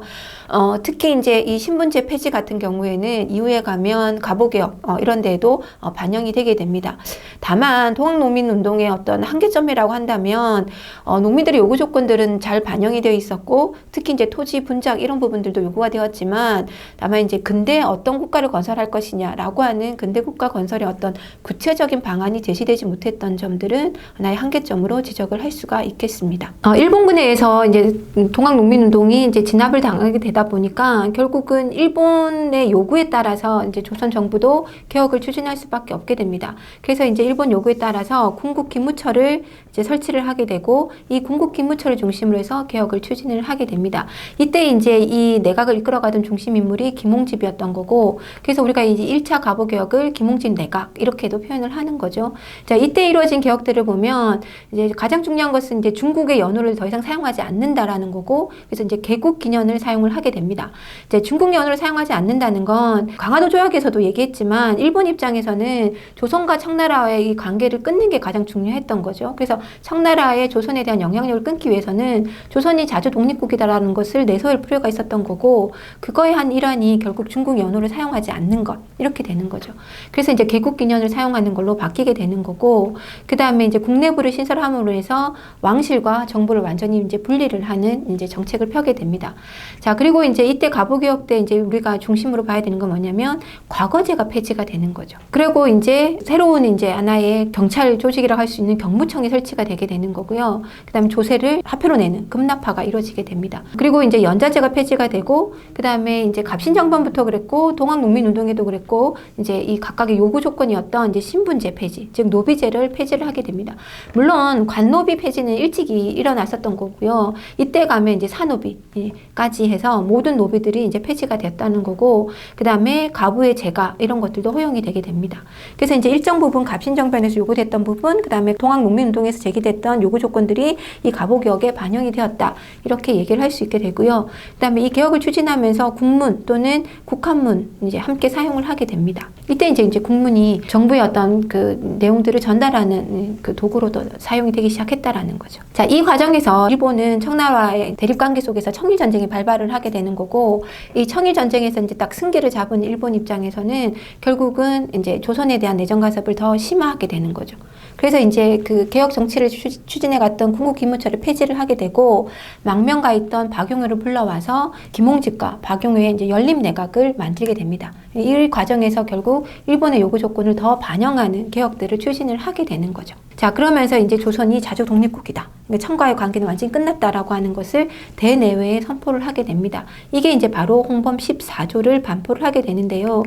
특히 이제 이 신분제 폐지 같은 경우에는 이후에 가면 가보개혁 이런 데에도 반영이 되게 됩니다. 다만 동학농민운동의 어떤 한계점이라고 한다면, 농민들의 요구 조건들은 잘 반영이 되어 있었고, 특히 이제 토지 분작 이런 부분들도 요구가 되었지만, 다만 이제 근대에 어떤 국가를 건설할 것이냐라고 하는 근대 국가 건설의 어떤 구체적인 방안이 제시되지 못했던 점들은 하나의 한계점으로 지적을 할 수가 있겠습니다. 일본군에 의해서 이제 동학농민운동이 이제 진압을 당하게 되다 보니까 결국은 일본의 요구에 따라서 이제 조선 정부도 개혁을 추진할 수밖에 없게 됩니다. 그래서 이제 일본 요구에 따라서 군국기무처를 이제 설치를 하게 되고, 이 군국기무처를 중심으로 해서 개혁을 추진을 하게 됩니다. 이때 이제 이 내각을 이끌어가던 중심 인물이 김홍집이었던 거고, 그래서 우리가 이제 1차 가보개혁을 김홍집 내각 이렇게도 표현을 하는 거죠. 자, 이때 이루어진 개혁들을 보면 이제 가장 중요한 것은 이제 중국의 연호를 더 이상 사용하지 않는다라는 거고, 그래서 이제 개국 기년을 사용을 하게 됩니다. 이제 중국 연호를 사용하지 않는다는 건 강화도 조약에서도 얘기했지만, 일본 입장에서는 조선과 청나라와의 이 관계를 끊는 게 가장 중요했던 거죠. 그래서 청나라의 조선에 대한 영향력을 끊기 위해서는 조선이 자주 독립국이다라는 것을 내세울 필요가 있었던 거고, 그거의 한 일환이 결국 중국 연호를 사용하지 않는 것, 이렇게 되는 거죠. 그래서 이제 개국기년을 사용하는 걸로 바뀌게 되는 거고, 그 다음에 이제 국내부를 신설함으로 해서 왕실과 정부를 완전히 이제 분리를 하는 이제 정책을 펴게 됩니다. 자, 그리고 이제 이때 가부개혁 때 이제 우리가 중심으로 봐야 되는 건 뭐냐면 과거제가 폐지가 되는 거죠. 그리고 이제 새로운 이제 하나의 경찰 조직이라고 할 수 있는 경무청이 설치가 되게 되는 거고요. 그 다음에 조세를 화폐로 내는 급납화가 이루어지게 됩니다. 그리고 이제 연자제가 폐지가 되고, 그 다음에 이제 갑신정변부터 그랬고, 동학농민운동에도 그랬고, 이제 이 각각의 요구 조건이었던 이제 신분제 폐지, 즉 노비제를 폐지를 하게 됩니다. 물론 관노비 폐지는 일찍이 일어났었던 거고요. 이때 가면 이제 사노비까지 해서 모든 노비들이 이제 폐지가 됐다는 거고, 그 다음에 가부의 재가 이런 것들도 허용이 되게 됩니다. 그래서 이제 일정 부분 갑신정변에서 요구됐던 부분, 그 다음에 동학농민운동에서 제기됐던 요구 조건들이 이 가부개혁에 반영이 되었다, 이렇게 얘기를 할 수 있게 되고요. 그 다음에 이 개혁을 추진하면서 국문 또는 국한문 이제 함께 사용을 하게 됩니다. 이때 이제 국문이 정부의 어떤 그 내용들을 전달하는 그 도구로도 사용이 되기 시작했다라는 거죠. 자, 이 과정에서 일본은 청나라의 대립관계 속에서 청일전쟁이 발발을 하게 되는 거고, 이 청일전쟁에서 이제 딱 승기를 잡은 일본 입장에서는 결국은 이제 조선에 대한 내정 간섭을 더 심화하게 되는 거죠. 그래서 이제 그 개혁 정치를 추진해 갔던 군국기무처를 폐지를 하게 되고, 망명가 있던 박용효를 불러와서 김홍직과 박용효의 이제 연립내각을 만들게 됩니다. 이 과정에서 결국 일본의 요구 조건을 더 반영하는 개혁들을 추진을 하게 되는 거죠. 자, 그러면서 이제 조선이 자주 독립국이다, 청과의 관계는 완전히 끝났다라고 하는 것을 대내외에 선포를 하게 됩니다. 이게 이제 바로 홍범 14조를 반포를 하게 되는데요.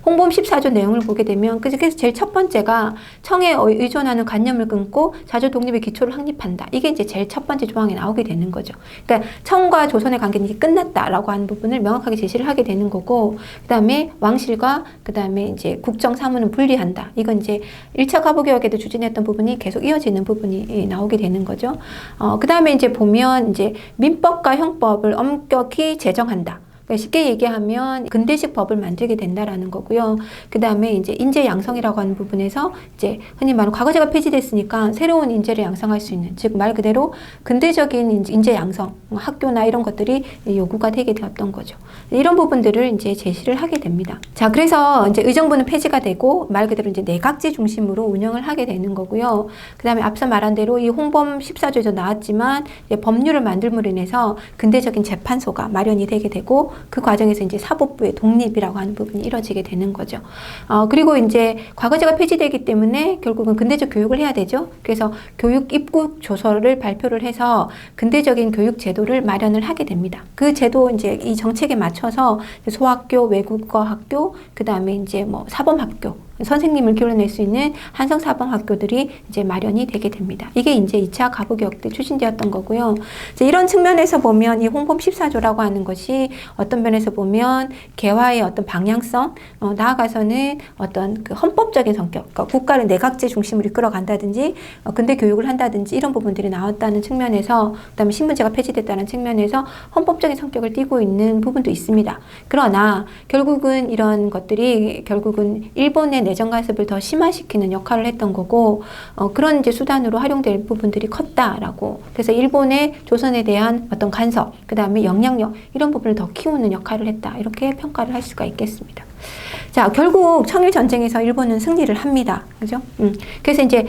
홍범 14조 내용을 보게 되면 그래서 제일 첫 번째가 청에 의존하는 관념을 끊고 자주 독립의 기초를 확립한다. 이게 이제 제일 첫 번째 조항에 나오게 되는 거죠. 그러니까 청과 조선의 관계는 이제 끝났다라고 하는 부분을 명확하게 제시를 하게 되는 거고, 그 다음에 왕실과 그 다음에 이제 국정 사무는 분리한다. 이건 이제 1차 가부개혁에도 추진했던 부분이 계속 이어지는 부분이 나오게 되는 거죠. 그 다음에 이제 보면 이제 민법과 형법을 엄격히 제정한다. 쉽게 얘기하면 근대식 법을 만들게 된다라는 거고요. 그 다음에 이제 인재 양성이라고 하는 부분에서 이제 흔히 말하는 과거제가 폐지됐으니까 새로운 인재를 양성할 수 있는, 즉 말 그대로 근대적인 인재 양성, 학교나 이런 것들이 요구가 되게 되었던 거죠. 이런 부분들을 이제 제시를 하게 됩니다. 자, 그래서 이제 의정부는 폐지가 되고 말 그대로 이제 내각제 중심으로 운영을 하게 되는 거고요. 그 다음에 앞서 말한 대로 이 홍범 14조에도 나왔지만 이제 법률을 만들므로 인해서 근대적인 재판소가 마련이 되게 되고, 그 과정에서 이제 사법부의 독립이라고 하는 부분이 이루어지게 되는 거죠. 그리고 이제 과거제가 폐지되기 때문에 결국은 근대적 교육을 해야 되죠. 그래서 교육 입국 조서를 발표를 해서 근대적인 교육 제도를 마련을 하게 됩니다. 그 제도 이제 이 정책에 맞춰서 소학교, 외국어 학교, 그 다음에 이제 뭐 사범학교, 선생님을 키워낼 수 있는 한성사범학교들이 이제 마련이 되게 됩니다. 이게 이제 2차 가부개혁 때 추진되었던 거고요. 이제 이런 측면에서 보면 이 홍범 14조라고 하는 것이 어떤 면에서 보면 개화의 어떤 방향성, 나아가서는 어떤 그 헌법적인 성격, 그러니까 국가를 내각제 중심으로 이끌어간다든지, 근대 교육을 한다든지 이런 부분들이 나왔다는 측면에서, 그다음에 신분제가 폐지됐다는 측면에서 헌법적인 성격을 띠고 있는 부분도 있습니다. 그러나 결국은 이런 것들이 결국은 일본의 내정 간섭을 더 심화시키는 역할을 했던 거고, 그런 이제 수단으로 활용될 부분들이 컸다라고. 그래서 일본의 조선에 대한 어떤 간섭, 그 다음에 영향력 이런 부분을 더 키우는 역할을 했다, 이렇게 평가를 할 수가 있겠습니다. 자, 결국 청일전쟁에서 일본은 승리를 합니다. 그죠? 그래서 이제,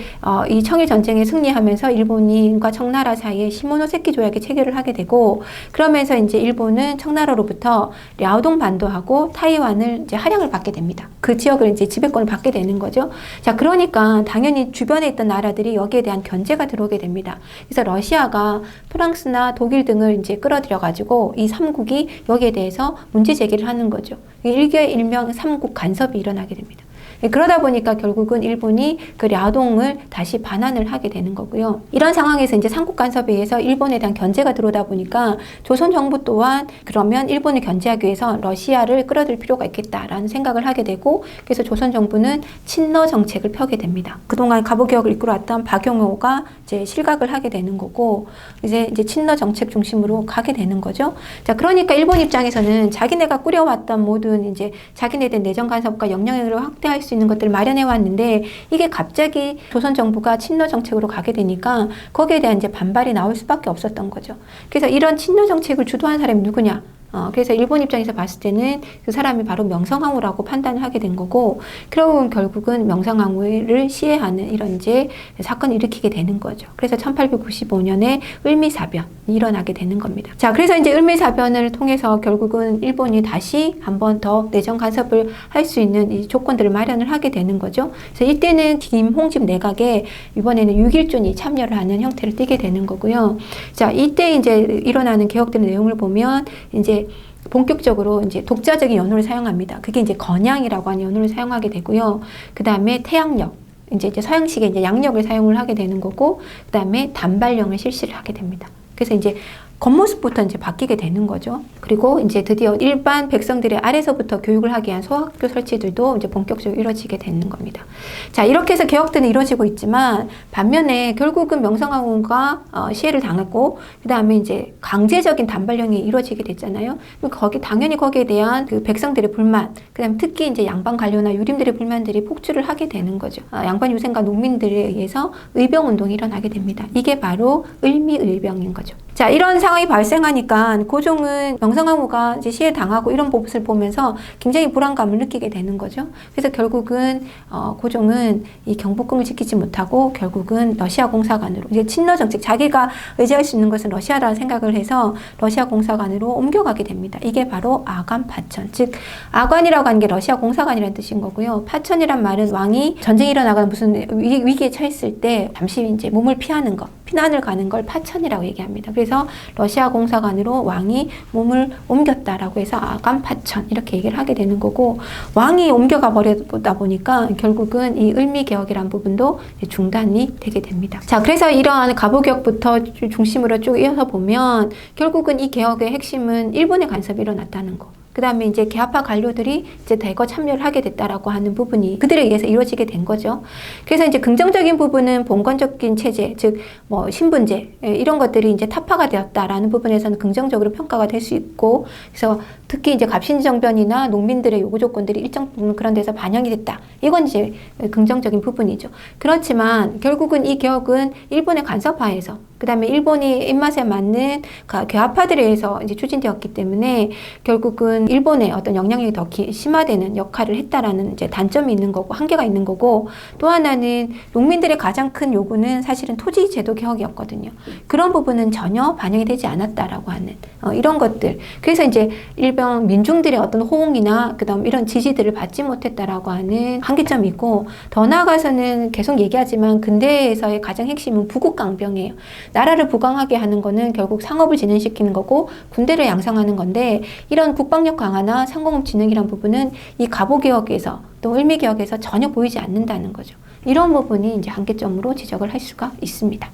이 청일전쟁에 승리하면서 일본인과 청나라 사이에 시모노세키 조약이 체결을 하게 되고, 그러면서 이제 일본은 청나라로부터 랴오동 반도하고 타이완을 이제 할양을 받게 됩니다. 그 지역을 이제 지배권을 받게 되는 거죠. 자, 그러니까 당연히 주변에 있던 나라들이 여기에 대한 견제가 들어오게 됩니다. 그래서 러시아가 프랑스나 독일 등을 이제 끌어들여가지고 이 3국이 여기에 대해서 문제 제기를 하는 거죠. 일명 3국 간섭이 일어나게 됩니다. 그러다 보니까 결국은 일본이 그 랴동을 다시 반환을 하게 되는 거고요. 이런 상황에서 이제 삼국 간섭에 의해서 일본에 대한 견제가 들어오다 보니까 조선 정부 또한 그러면 일본을 견제하기 위해서 러시아를 끌어들 필요가 있겠다라는 생각을 하게 되고, 그래서 조선 정부는 친러 정책을 펴게 됩니다. 그동안 가부개혁을 이끌어왔던 박용호가 이제 실각을 하게 되는 거고, 이제 친러 정책 중심으로 가게 되는 거죠. 자, 그러니까 일본 입장에서는 자기네가 꾸려왔던 모든 이제 자기네에 대한 내정 간섭과 영향력을 확대할 수 있는 것들을 마련해 왔는데 이게 갑자기 조선 정부가 친러 정책으로 가게 되니까 거기에 대한 이제 반발이 나올 수밖에 없었던 거죠. 그래서 이런 친러 정책을 주도한 사람이 누구냐? 그래서 일본 입장에서 봤을 때는 그 사람이 바로 명성황후라고 판단을 하게 된 거고, 그러고 결국은 명성황후를 시해하는 이런 이제 사건을 일으키게 되는 거죠. 그래서 1895년에 을미사변이 일어나게 되는 겁니다. 자, 그래서 이제 을미사변을 통해서 결국은 일본이 다시 한 번 더 내정 간섭을 할 수 있는 이 조건들을 마련을 하게 되는 거죠. 그래서 이때는 김홍집 내각에 이번에는 6.1존이 참여를 하는 형태를 띠게 되는 거고요. 자, 이때 이제 일어나는 개혁들의 내용을 보면 이제 본격적으로 이제 독자적인 연호를 사용합니다. 그게 이제 건양이라고 하는 연호를 사용하게 되고요. 그 다음에 태양력, 이제 서양식의 이제 양력을 사용을 하게 되는 거고, 그 다음에 단발령을 실시를 하게 됩니다. 그래서 이제 겉모습부터 이제 바뀌게 되는 거죠. 그리고 이제 드디어 일반 백성들의 아래서부터 교육을 하기 위한 소학교 설치들도 이제 본격적으로 이루어지게 되는 겁니다. 자, 이렇게 해서 개혁들은 이루어지고 있지만 반면에 결국은 명성황후가 시해를 당했고, 그 다음에 이제 강제적인 단발령이 이루어지게 됐잖아요. 당연히 거기에 대한 그 백성들의 불만, 그 다음에 특히 이제 양반 관료나 유림들의 불만들이 폭주를 하게 되는 거죠. 양반 유생과 농민들에 의해서 의병 운동이 일어나게 됩니다. 이게 바로 을미의병인 거죠. 자, 이런 상황이 발생하니까 고종은 명성황후가 이제 시해 당하고 이런 모습을 보면서 굉장히 불안감을 느끼게 되는 거죠. 그래서 결국은 고종은 이 경복궁을 지키지 못하고 결국은 러시아 공사관으로, 이제 친러 정책, 자기가 의지할 수 있는 것은 러시아라는 생각을 해서 러시아 공사관으로 옮겨가게 됩니다. 이게 바로 아관 파천, 즉 아관이라고 하는 게 러시아 공사관이라는 뜻인 거고요. 파천이란 말은 왕이 전쟁이 일어나거나 무슨 위기에 처했을 때 잠시 이제 몸을 피하는 것, 피난을 가는 걸 파천이라고 얘기합니다. 그래서 러시아 공사관으로 왕이 몸을 옮겼다라고 해서 아관 파천 이렇게 얘기를 하게 되는 거고, 왕이 옮겨가 버리다 보니까 결국은 이 을미개혁이라는 부분도 중단이 되게 됩니다. 자, 그래서 이러한 갑오개혁부터 중심으로 쭉 이어서 보면 결국은 이 개혁의 핵심은 일본의 간섭이 일어났다는 거. 그 다음에 이제 개화파 관료들이 이제 대거 참여를 하게 됐다라고 하는 부분이 그들에 의해서 이루어지게 된 거죠. 그래서 이제 긍정적인 부분은 봉건적인 체제, 즉 뭐 신분제 이런 것들이 이제 타파가 되었다라는 부분에서는 긍정적으로 평가가 될 수 있고, 그래서 특히 이제 갑신정변이나 농민들의 요구 조건들이 일정 부분 그런 데서 반영이 됐다. 이건 이제 긍정적인 부분이죠. 그렇지만 결국은 이 개혁은 일본의 간섭하에서, 그 다음에 일본이 입맛에 맞는 괴화파들에 의해서 이제 추진되었기 때문에 결국은 일본의 어떤 영향력이 더 심화되는 역할을 했다라는 이제 단점이 있는 거고, 한계가 있는 거고, 또 하나는 농민들의 가장 큰 요구는 사실은 토지 제도 개혁이었거든요. 그런 부분은 전혀 반영이 되지 않았다라고 하는 이런 것들. 그래서 이제 일본 민중들의 어떤 호응이나 그다음 이런 지지들을 받지 못했다라고 하는 한계점이 있고, 더 나아가서는 계속 얘기하지만 근대에서의 가장 핵심은 부국강병이에요. 나라를 부강하게 하는 거는 결국 상업을 진행시키는 거고 군대를 양성하는 건데, 이런 국방력 강화나 상공업 진흥이란 부분은 이 갑오개혁에서 또 을미개혁에서 전혀 보이지 않는다는 거죠. 이런 부분이 이제 한계점으로 지적을 할 수가 있습니다.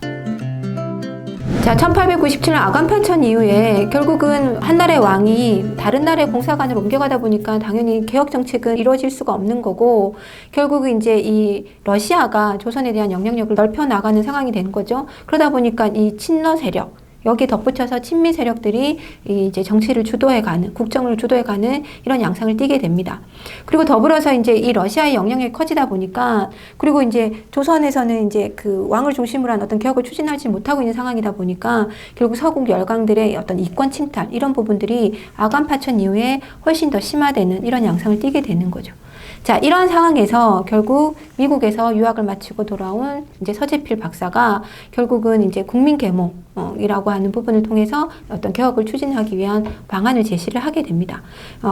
자, 1897년 아관파천 이후에 결국은 한 나라의 왕이 다른 나라의 공사관으로 옮겨가다 보니까 당연히 개혁 정책은 이루어질 수가 없는 거고, 결국은 이제 이 러시아가 조선에 대한 영향력을 넓혀 나가는 상황이 된 거죠. 그러다 보니까 이 친러 세력, 여기에 덧붙여서 친미 세력들이 이제 정치를 주도해가는, 국정을 주도해가는 이런 양상을 띠게 됩니다. 그리고 더불어서 이제 이 러시아의 영향력이 커지다 보니까, 그리고 이제 조선에서는 이제 그 왕을 중심으로 한 어떤 개혁을 추진하지 못하고 있는 상황이다 보니까 결국 서국 열강들의 어떤 이권 침탈, 이런 부분들이 아관파천 이후에 훨씬 더 심화되는 이런 양상을 띠게 되는 거죠. 자, 이런 상황에서 결국 미국에서 유학을 마치고 돌아온 이제 서재필 박사가 결국은 이제 국민계몽이라고 하는 부분을 통해서 어떤 개혁을 추진하기 위한 방안을 제시를 하게 됩니다.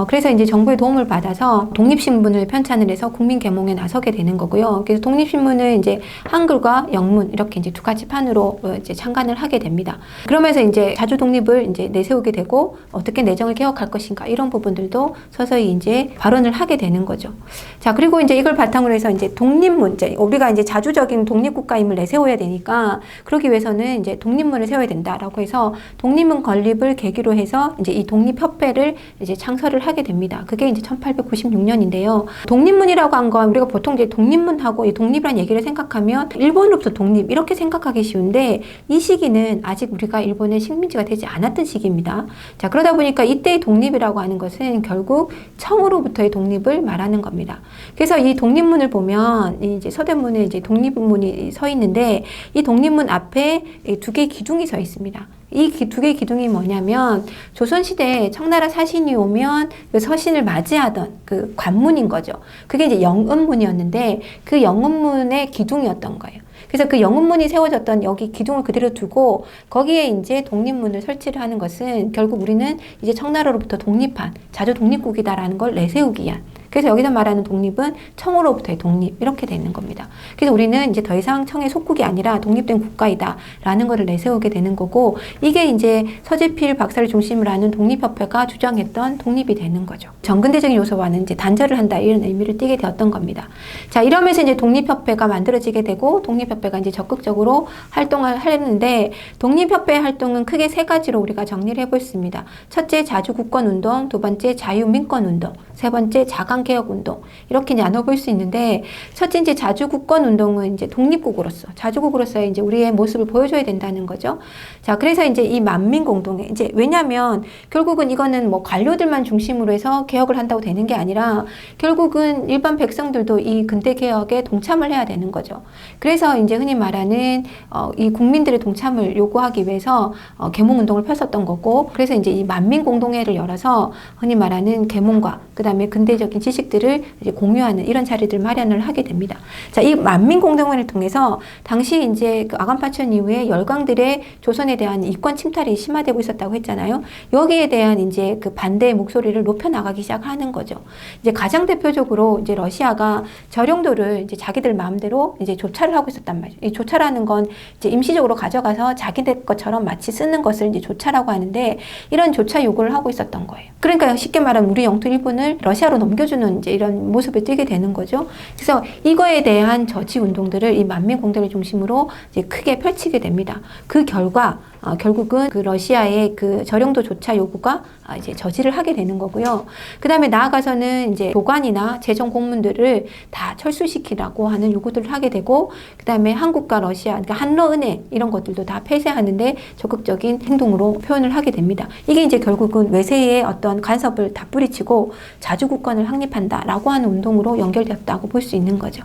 그래서 이제 정부의 도움을 받아서 독립신문을 편찬을 해서 국민계몽에 나서게 되는 거고요. 그래서 독립신문은 이제 한글과 영문 이렇게 이제 두 가지 판으로 이제 창간을 하게 됩니다. 그러면서 이제 자주 독립을 이제 내세우게 되고, 어떻게 내정을 개혁할 것인가 이런 부분들도 서서히 이제 발언을 하게 되는 거죠. 자, 그리고 이제 이걸 바탕으로 해서 이제 독립문, 우리가 이제 자주적인 독립국가임을 내세워야 되니까, 그러기 위해서는 이제 독립문을 세워야 세워야 된다라고 해서 독립문 건립을 계기로 해서 이제 이 독립협회를 이제 창설을 하게 됩니다. 그게 이제 1896년인데요. 독립문이라고 한 건 우리가 보통 이제 독립문하고 이 독립이라는 얘기를 생각하면 일본으로부터 독립 이렇게 생각하기 쉬운데 이 시기는 아직 우리가 일본의 식민지가 되지 않았던 시기입니다. 자, 그러다 보니까 이때의 독립이라고 하는 것은 결국 청으로부터의 독립을 말하는 겁니다. 그래서 이 독립문을 보면 이제 서대문에 이제 독립문이 서 있는데 이 독립문 앞에 두 개의 기둥이 서 있습니다. 이 두 개의 기둥이 뭐냐면 조선시대에 청나라 사신이 오면 그 서신을 맞이하던 그 관문인 거죠. 그게 이제 영음문이었는데 그 영음문의 기둥이었던 거예요. 그래서 그 영음문이 세워졌던 여기 기둥을 그대로 두고 거기에 이제 독립문을 설치를 하는 것은 결국 우리는 이제 청나라로부터 독립한 자주 독립국이다라는 걸 내세우기 위한. 그래서 여기서 말하는 독립은 청으로부터의 독립 이렇게 되는 겁니다. 그래서 우리는 이제 더 이상 청의 속국이 아니라 독립된 국가이다라는 것을 내세우게 되는 거고 이게 이제 서재필 박사를 중심으로 하는 독립협회가 주장했던 독립이 되는 거죠. 정근대적인 요소와는 이제 단절을 한다 이런 의미를 띠게 되었던 겁니다. 자, 이러면서 이제 독립협회가 만들어지게 되고 독립협회가 이제 적극적으로 활동을 하는데 독립협회 활동은 크게 세 가지로 우리가 정리를 해보겠습니다. 첫째 자주국권운동, 두 번째 자유민권운동, 세 번째 자강개혁운동 이렇게 나눠볼 수 있는데 첫째 이제 자주국권운동은 이제 독립국으로서 자주국으로서의 이제 우리의 모습을 보여줘야 된다는 거죠. 자, 그래서 이제 이 만민공동회 이제 왜냐하면 결국은 이거는 뭐 관료들만 중심으로 해서 개혁을 한다고 되는 게 아니라 결국은 일반 백성들도 이 근대 개혁에 동참을 해야 되는 거죠. 그래서 이제 흔히 말하는 이 국민들의 동참을 요구하기 위해서 계몽운동을 펼쳤던 거고 그래서 이제 이 만민공동회를 열어서 흔히 말하는 계몽과 그다음에 근대적인 지식들을 이제 공유하는 이런 자리들 마련을 하게 됩니다. 자, 이 만민공동회를 통해서 당시 이제 그 아간파천 이후에 열강들의 조선에 대한 이권 침탈이 심화되고 있었다고 했잖아요. 여기에 대한 이제 그 반대의 목소리를 높여 나가기 시작하는 거죠. 이제 가장 대표적으로 이제 러시아가 저령도를 이제 자기들 마음대로 이제 조차를 하고 있었단 말이죠. 이 조차라는 건 이제 임시적으로 가져가서 자기들 것처럼 마치 쓰는 것을 이제 조차라고 하는데 이런 조차 요구를 하고 있었던 거예요. 그러니까 쉽게 말하면 우리 영토 일본을 러시아로 넘겨주는 이제 이런 모습을 띠게 되는 거죠. 그래서 이거에 대한 저지 운동들을 이 만민공동을 중심으로 이제 크게 펼치게 됩니다. 그 결과 결국은 그 러시아의 그 저령도 조차 요구가 이제 저지를 하게 되는 거고요. 그 다음에 나아가서는 이제 교관이나 재정 공문들을 다 철수시키라고 하는 요구들을 하게 되고, 그 다음에 한국과 러시아, 그러니까 한러은행 이런 것들도 다 폐쇄하는데 적극적인 행동으로 표현을 하게 됩니다. 이게 이제 결국은 외세의 어떤 간섭을 다 뿌리치고 자주국권을 확립한다라고 하는 운동으로 연결되었다고 볼 수 있는 거죠.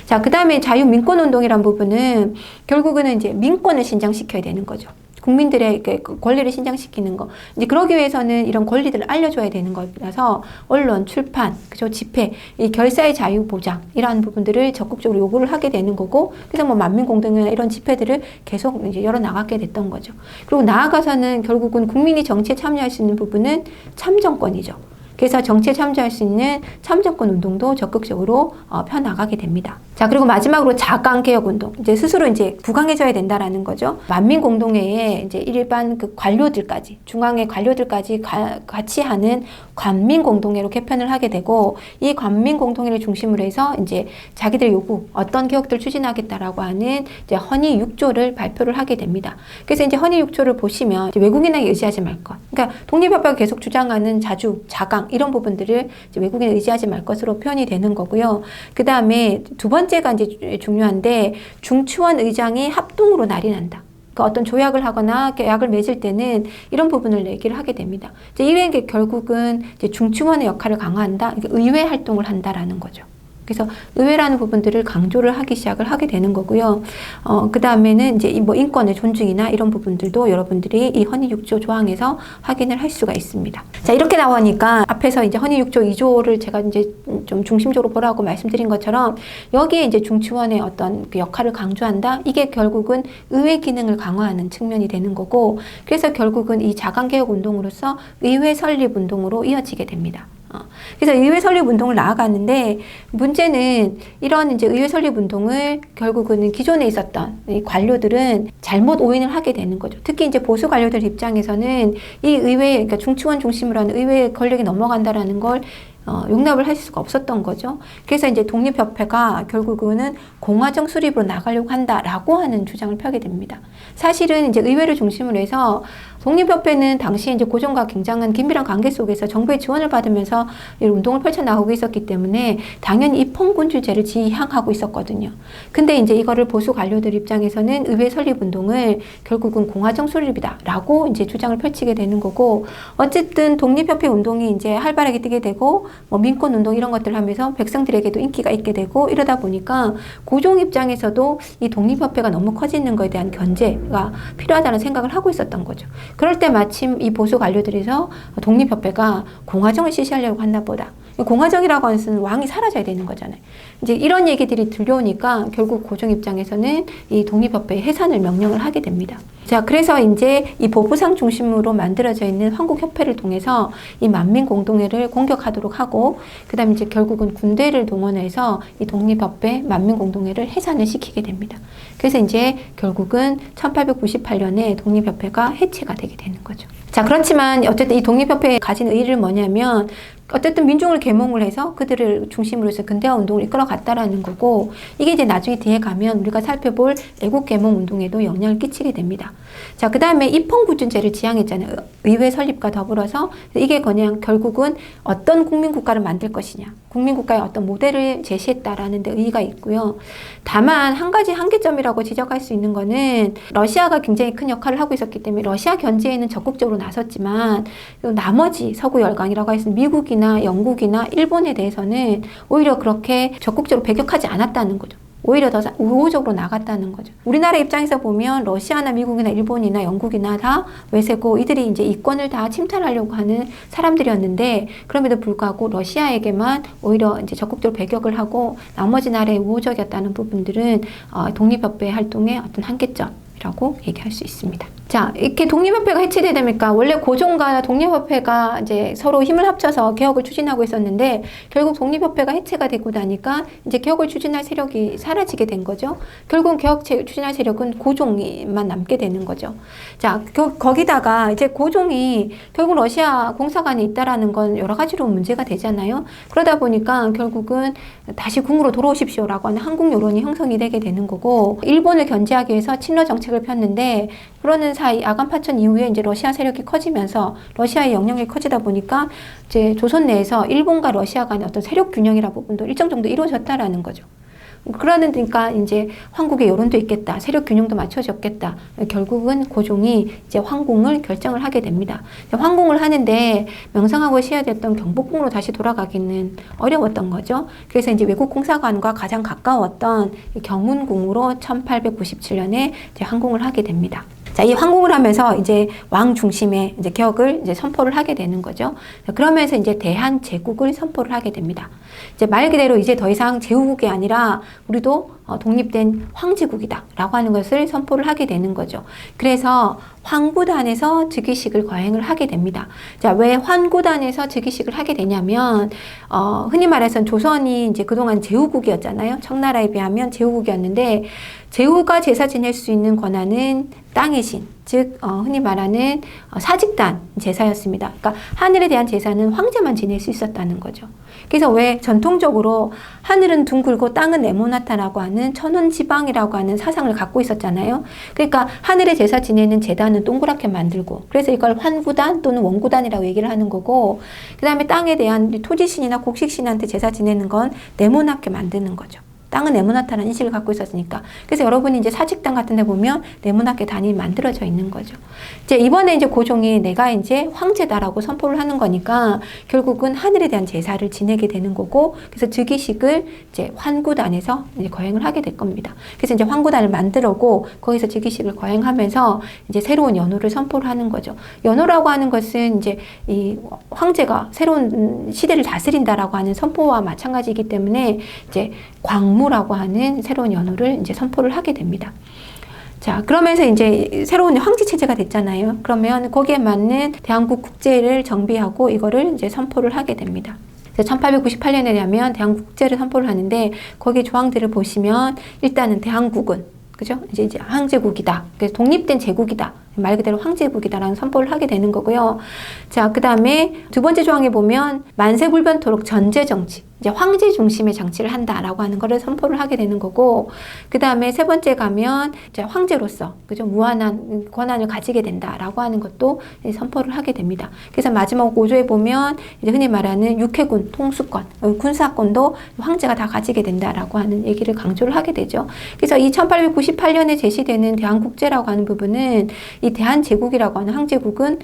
자, 그 다음에 자유민권운동이란 부분은 결국은 이제 민권을 신장시켜야 되는 거죠. 국민들의 권리를 신장시키는 거. 이제 그러기 위해서는 이런 권리들을 알려줘야 되는 거라서 언론, 출판, 그죠, 집회, 이 결사의 자유 보장 이러한 부분들을 적극적으로 요구를 하게 되는 거고, 그래서 뭐 만민공동회나 이런 집회들을 계속 이제 열어 나가게 됐던 거죠. 그리고 나아가서는 결국은 국민이 정치에 참여할 수 있는 부분은 참정권이죠. 그래서 정치에 참여할 수 있는 참정권 운동도 적극적으로 펴나가게 됩니다. 자, 그리고 마지막으로 자강개혁 운동. 이제 스스로 이제 부강해져야 된다라는 거죠. 만민공동회에 이제 일반 그 관료들까지, 중앙의 관료들까지 같이 하는 관민공동회로 개편을 하게 되고, 이 관민공동회를 중심으로 해서 이제 자기들 요구, 어떤 개혁들을 추진하겠다라고 하는 이제 헌의 6조를 발표를 하게 됩니다. 그래서 이제 헌의 6조를 보시면 이제 외국인에게 의지하지 말 것. 그러니까 독립협회가 계속 주장하는 자주, 자강 이런 부분들을 이제 외국인에 의지하지 말 것으로 표현이 되는 거고요. 그 다음에 두 번째가 이제 중요한데, 중추원 의장이 합동으로 날인한다. 그 어떤 조약을 하거나 계약을 맺을 때는 이런 부분을 얘기를 하게 됩니다. 이제 이런 게 결국은 이제 중추원의 역할을 강화한다. 의회 활동을 한다라는 거죠. 그래서 의회라는 부분들을 강조를 하기 시작을 하게 되는 거고요. 그 다음에는 이제 뭐 인권의 존중이나 이런 부분들도 여러분들이 이 헌의 6조 조항에서 확인을 할 수가 있습니다. 자, 이렇게 나오니까 앞에서 이제 헌의 6조 2조를 제가 이제 좀 중심적으로 보라고 말씀드린 것처럼 여기에 이제 중추원의 어떤 그 역할을 강조한다. 이게 결국은 의회 기능을 강화하는 측면이 되는 거고, 그래서 결국은 이 자강개혁 운동으로서 의회 설립 운동으로 이어지게 됩니다. 그래서 의회 설립 운동을 나아가는데, 문제는 이런 이제 의회 설립 운동을 결국은 기존에 있었던 이 관료들은 잘못 오인을 하게 되는 거죠. 특히 이제 보수 관료들 입장에서는 이 의회, 그러니까 중추원 중심으로 하는 의회 권력이 넘어간다라는 걸 용납을 하실 수가 없었던 거죠. 그래서 이제 독립협회가 결국은 공화정 수립으로 나가려고 한다라고 하는 주장을 펴게 됩니다. 사실은 이제 의회를 중심으로 해서 독립협회는 당시에 이제 고종과 굉장한 긴밀한 관계 속에서 정부의 지원을 받으면서 이런 운동을 펼쳐나가고 있었기 때문에 당연히 입헌군주제를 지향하고 있었거든요. 근데 이제 이거를 보수 관료들 입장에서는 의회 설립 운동을 결국은 공화정 수립이다라고 이제 주장을 펼치게 되는 거고, 어쨌든 독립협회 운동이 이제 활발하게 뜨게 되고 뭐 민권 운동 이런 것들을 하면서 백성들에게도 인기가 있게 되고 이러다 보니까 고종 입장에서도 이 독립협회가 너무 커지는 것에 대한 견제가 필요하다는 생각을 하고 있었던 거죠. 그럴 때 마침 이 보수 관료들에서 독립협회가 공화정을 실시하려고 한다 보다. 공화정이라고 하는 것은 왕이 사라져야 되는 거잖아요. 이제 이런 얘기들이 들려오니까 결국 고종 입장에서는 이 독립협회 해산을 명령을 하게 됩니다. 자, 그래서 이제 이 보부상 중심으로 만들어져 있는 황국협회를 통해서 이 만민공동회를 공격하도록 하고, 그 다음에 이제 결국은 군대를 동원해서 이 독립협회 만민공동회를 해산을 시키게 됩니다. 그래서 이제 결국은 1898년에 독립협회가 해체가 되게 되는 거죠. 자, 그렇지만 어쨌든 이 독립협회에 가진 의의는 뭐냐면, 어쨌든 민중을 계몽을 해서 그들을 중심으로 해서 근대화 운동을 이끌어갔다라는 거고, 이게 이제 나중에 뒤에 가면 우리가 살펴볼 애국계몽 운동에도 영향을 끼치게 됩니다. 자, 그 다음에 입헌군주제를 지향했잖아요. 의회 설립과 더불어서. 이게 그냥 결국은 어떤 국민국가를 만들 것이냐, 국민국가의 어떤 모델을 제시했다라는 데 의의가 있고요. 다만 한 가지 한계점이라고 지적할 수 있는 거는, 러시아가 굉장히 큰 역할을 하고 있었기 때문에 러시아 견제에는 적극적으로 나섰지만 나머지 서구 열강이라고 해서 미국이나 영국이나 일본에 대해서는 오히려 그렇게 적극적으로 배격하지 않았다는 거죠. 오히려 더 우호적으로 나갔다는 거죠. 우리나라 입장에서 보면 러시아나 미국이나 일본이나 영국이나 다 외세고, 이들이 이제 이권을 다 침탈하려고 하는 사람들이었는데, 그럼에도 불구하고 러시아에게만 오히려 이제 적극적으로 배격을 하고 나머지 나라에 우호적이었다는 부분들은 독립협회 활동의 어떤 한계점이라고 얘기할 수 있습니다. 자, 이렇게 독립협회가 해체되다 보니까 원래 고종과 독립협회가 이제 서로 힘을 합쳐서 개혁을 추진하고 있었는데, 결국 독립협회가 해체가 되고 나니까 이제 개혁을 추진할 세력이 사라지게 된 거죠. 결국 개혁 추진할 세력은 고종만 남게 되는 거죠. 자, 거기다가 이제 고종이 결국 러시아 공사관에 있다라는 건 여러 가지로 문제가 되잖아요. 그러다 보니까 결국은 다시 궁으로 돌아오십시오라고 하는 한국 여론이 형성이 되게 되는 거고, 일본을 견제하기 위해서 친러 정책을 폈는데, 그러는 사이 아간 파천 이후에 이제 러시아 세력이 커지면서 러시아의 영향력이 커지다 보니까 이제 조선 내에서 일본과 러시아 간의 어떤 세력 균형이라는 부분도 일정 정도 이루어졌다라는 거죠. 그러니까 이제 황국의 여론도 있겠다, 세력 균형도 맞춰졌겠다. 결국은 고종이 이제 황궁을 결정을 하게 됩니다. 황궁을 하는데 명성하고 시해졌던 경복궁으로 다시 돌아가기는 어려웠던 거죠. 그래서 이제 외국 공사관과 가장 가까웠던 경운궁으로 1897년에 이제 황궁을 하게 됩니다. 자, 이 황궁을 하면서 이제 왕 중심의 이제 개혁을 이제 선포를 하게 되는 거죠. 그러면서 이제 대한 제국을 선포를 하게 됩니다. 이제 말 그대로 이제 더 이상 제후국이 아니라 우리도 독립된 황제국이다라고 하는 것을 선포를 하게 되는 거죠. 그래서 환구단에서 즉위식을 거행을 하게 됩니다. 자, 왜 환구단에서 즉위식을 하게 되냐면, 흔히 말해서 조선이 이제 그동안 제후국이었잖아요. 청나라에 비하면 제후국이었는데, 제후가 제사 지낼 수 있는 권한은 땅의 신, 즉 흔히 말하는 사직단 제사였습니다. 그러니까 하늘에 대한 제사는 황제만 지낼 수 있었다는 거죠. 그래서 왜 전통적으로 하늘은 둥글고 땅은 네모나다라고 하는 천원지방이라고 하는 사상을 갖고 있었잖아요. 그러니까 하늘에 제사 지내는 제단은 동그랗게 만들고, 그래서 이걸 환구단 또는 원구단이라고 얘기를 하는 거고, 그 다음에 땅에 대한 토지신이나 곡식신한테 제사 지내는 건 네모나게 만드는 거죠. 땅은 네모나다는 인식을 갖고 있었으니까. 그래서 여러분이 이제 사직당 같은 데 보면 네모나게 단이 만들어져 있는 거죠. 이제 이번에 이제 고종이 내가 이제 황제다라고 선포를 하는 거니까 결국은 하늘에 대한 제사를 지내게 되는 거고, 그래서 즉위식을 이제 환구단에서 이제 거행을 하게 될 겁니다. 그래서 이제 환구단을 만들고 거기서 즉위식을 거행하면서 이제 새로운 연호를 선포를 하는 거죠. 연호라고 하는 것은 이제 이 황제가 새로운 시대를 다스린다라고 하는 선포와 마찬가지이기 때문에 이제 광무라고 하는 새로운 연호를 이제 선포를 하게 됩니다. 자, 그러면서 이제 새로운 황제 체제가 됐잖아요. 그러면 거기에 맞는 대한국 국제를 정비하고 이거를 이제 선포를 하게 됩니다. 1898년에 되면 대한국 국제를 선포를 하는데, 거기 조항들을 보시면 일단은 대한국은, 그죠? 이제 황제국이다. 그래서 독립된 제국이다. 말 그대로 황제국이다라는 선포를 하게 되는 거고요. 자, 그 다음에 두 번째 조항에 보면 만세불변토록 전제정치, 이제 황제 중심의 정치를 한다라고 하는 거를 선포를 하게 되는 거고, 그 다음에 세 번째 가면 이제 황제로서 그죠, 무한한 권한을 가지게 된다라고 하는 것도 선포를 하게 됩니다. 그래서 마지막 5조에 보면 이제 흔히 말하는 육해군 통수권, 군사권도 황제가 다 가지게 된다라고 하는 얘기를 강조를 하게 되죠. 그래서 이 1898년에 제시되는 대한국제라고 하는 부분은 이 대한제국이라고 하는 황제국은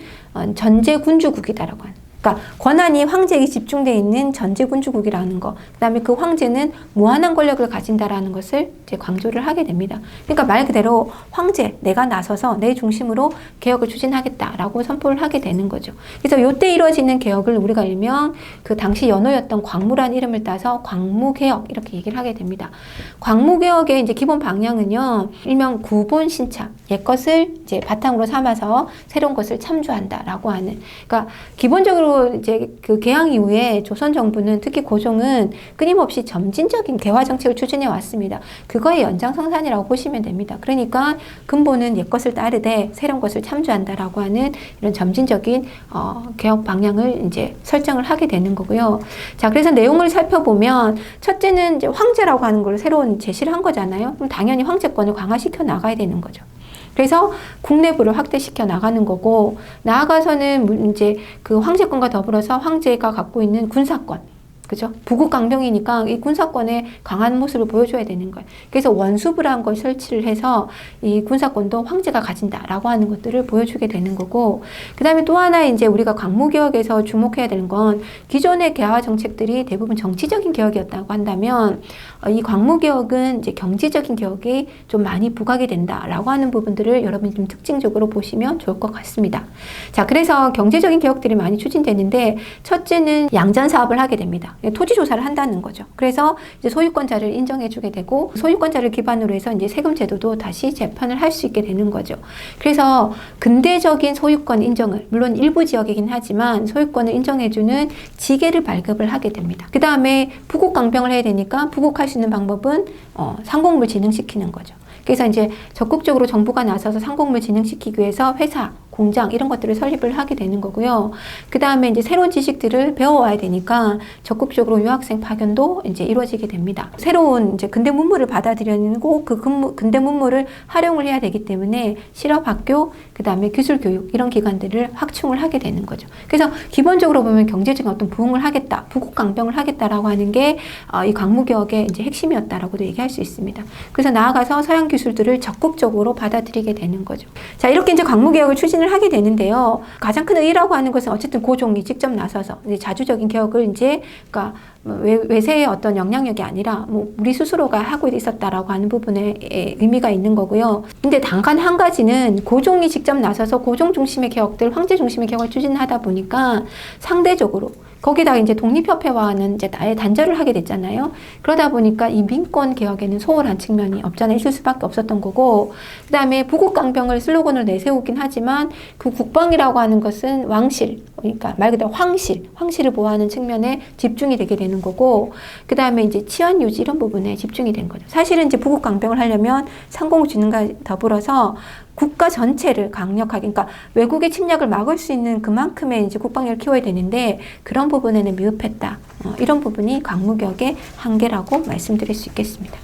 전제군주국이다라고 하는, 그러니까 권한이 황제에게 집중되어 있는 전제군주국이라는 거, 그 다음에 그 황제는 무한한 권력을 가진다라는 것을 이제 강조를 하게 됩니다. 그러니까 말 그대로 황제, 내가 나서서 내 중심으로 개혁을 추진하겠다라고 선포를 하게 되는 거죠. 그래서 이때 이루어지는 개혁을 우리가 일명 그 당시 연호였던 광무란 이름을 따서 광무개혁 이렇게 얘기를 하게 됩니다. 광무개혁의 이제 기본 방향은요, 일명 구본신참, 옛것을 이제 바탕으로 삼아서 새로운 것을 참조한다라고 하는, 그러니까 기본적으로 이제 그 개항 이후에 조선 정부는, 특히 고종은 끊임없이 점진적인 개화 정책을 추진해 왔습니다. 그거의 연장선상이라고 보시면 됩니다. 그러니까 근본은 옛것을 따르되 새로운 것을 참조한다라고 하는 이런 점진적인 개혁 방향을 이제 설정을 하게 되는 거고요. 자, 그래서 내용을 살펴보면 첫째는 이제 황제라고 하는 걸 새로운 제시를 한 거잖아요. 그럼 당연히 황제권을 강화시켜 나가야 되는 거죠. 그래서 국내부를 확대시켜 나가는 거고, 나아가서는 이제 그 황제권과 더불어서 황제가 갖고 있는 군사권, 그죠? 부국 강병이니까 이 군사권의 강한 모습을 보여줘야 되는 거예요. 그래서 원수부라는 걸 설치를 해서 이 군사권도 황제가 가진다라고 하는 것들을 보여주게 되는 거고, 그 다음에 또 하나 이제 우리가 광무개혁에서 주목해야 되는 건, 기존의 개화 정책들이 대부분 정치적인 개혁이었다고 한다면 이 광무개혁은 이제 경제적인 개혁이 좀 많이 부각이 된다라고 하는 부분들을 여러분이 좀 특징적으로 보시면 좋을 것 같습니다. 자, 그래서 경제적인 개혁들이 많이 추진되는데, 첫째는 양전 사업을 하게 됩니다. 토지 조사를 한다는 거죠. 그래서 이제 소유권자를 인정해주게 되고, 소유권자를 기반으로 해서 이제 세금 제도도 다시 재판을 할 수 있게 되는 거죠. 그래서 근대적인 소유권 인정을, 물론 일부 지역이긴 하지만 소유권을 인정해주는 지계를 발급을 하게 됩니다. 그 다음에 부국 강병을 해야 되니까 부국할 수 있는 방법은 상공물 진흥시키는 거죠. 그래서 이제 적극적으로 정부가 나서서 상공물 진흥시키기 위해서 회사, 공장 이런 것들을 설립을 하게 되는 거고요. 그 다음에 이제 새로운 지식들을 배워와야 되니까 적극적으로 유학생 파견도 이제 이루어지게 됩니다. 새로운 이제 근대 문물을 받아들여내고 그 근대 문물을 활용을 해야 되기 때문에 실업학교, 그 다음에 기술교육 이런 기관들을 확충을 하게 되는 거죠. 그래서 기본적으로 보면 경제적인 어떤 부흥을 하겠다, 부국강병을 하겠다라고 하는 게 이 광무개혁의 이제 핵심이었다라고도 얘기할 수 있습니다. 그래서 나아가서 서양 기술들을 적극적으로 받아들이게 되는 거죠. 자, 이렇게 이제 광무개혁을 추진을 하게 되는데요. 가장 큰 의의라고 하는 것은 어쨌든 고종이 직접 나서서 이제 자주적인 개혁을 이제, 그러니까 외세의 어떤 영향력이 아니라 뭐 우리 스스로가 하고 있었다라고 하는 부분에 의미가 있는 거고요. 근데 단간 한 가지는 고종이 직접 나서서 고종 중심의 개혁들, 황제 중심의 개혁을 추진하다 보니까 상대적으로 거기다가 이제 독립협회와는 이제 아예 단절을 하게 됐잖아요. 그러다 보니까 이 민권 개혁에는 소홀한 측면이 없잖아 있을 수밖에 없었던 거고, 그 다음에 부국강병을 슬로건을 내세우긴 하지만 그 국방이라고 하는 것은 왕실, 그러니까 말 그대로 황실을 보호하는 측면에 집중이 되게 되는 거고, 그 다음에 이제 치안 유지 이런 부분에 집중이 된 거죠. 사실은 이제 부국강병을 하려면 상공진흥과 더불어서 국가 전체를 강력하게, 그러니까 외국의 침략을 막을 수 있는 그만큼의 이제 국방력을 키워야 되는데 그런 부분에는 미흡했다. 이런 부분이 광무개혁의 한계라고 말씀드릴 수 있겠습니다.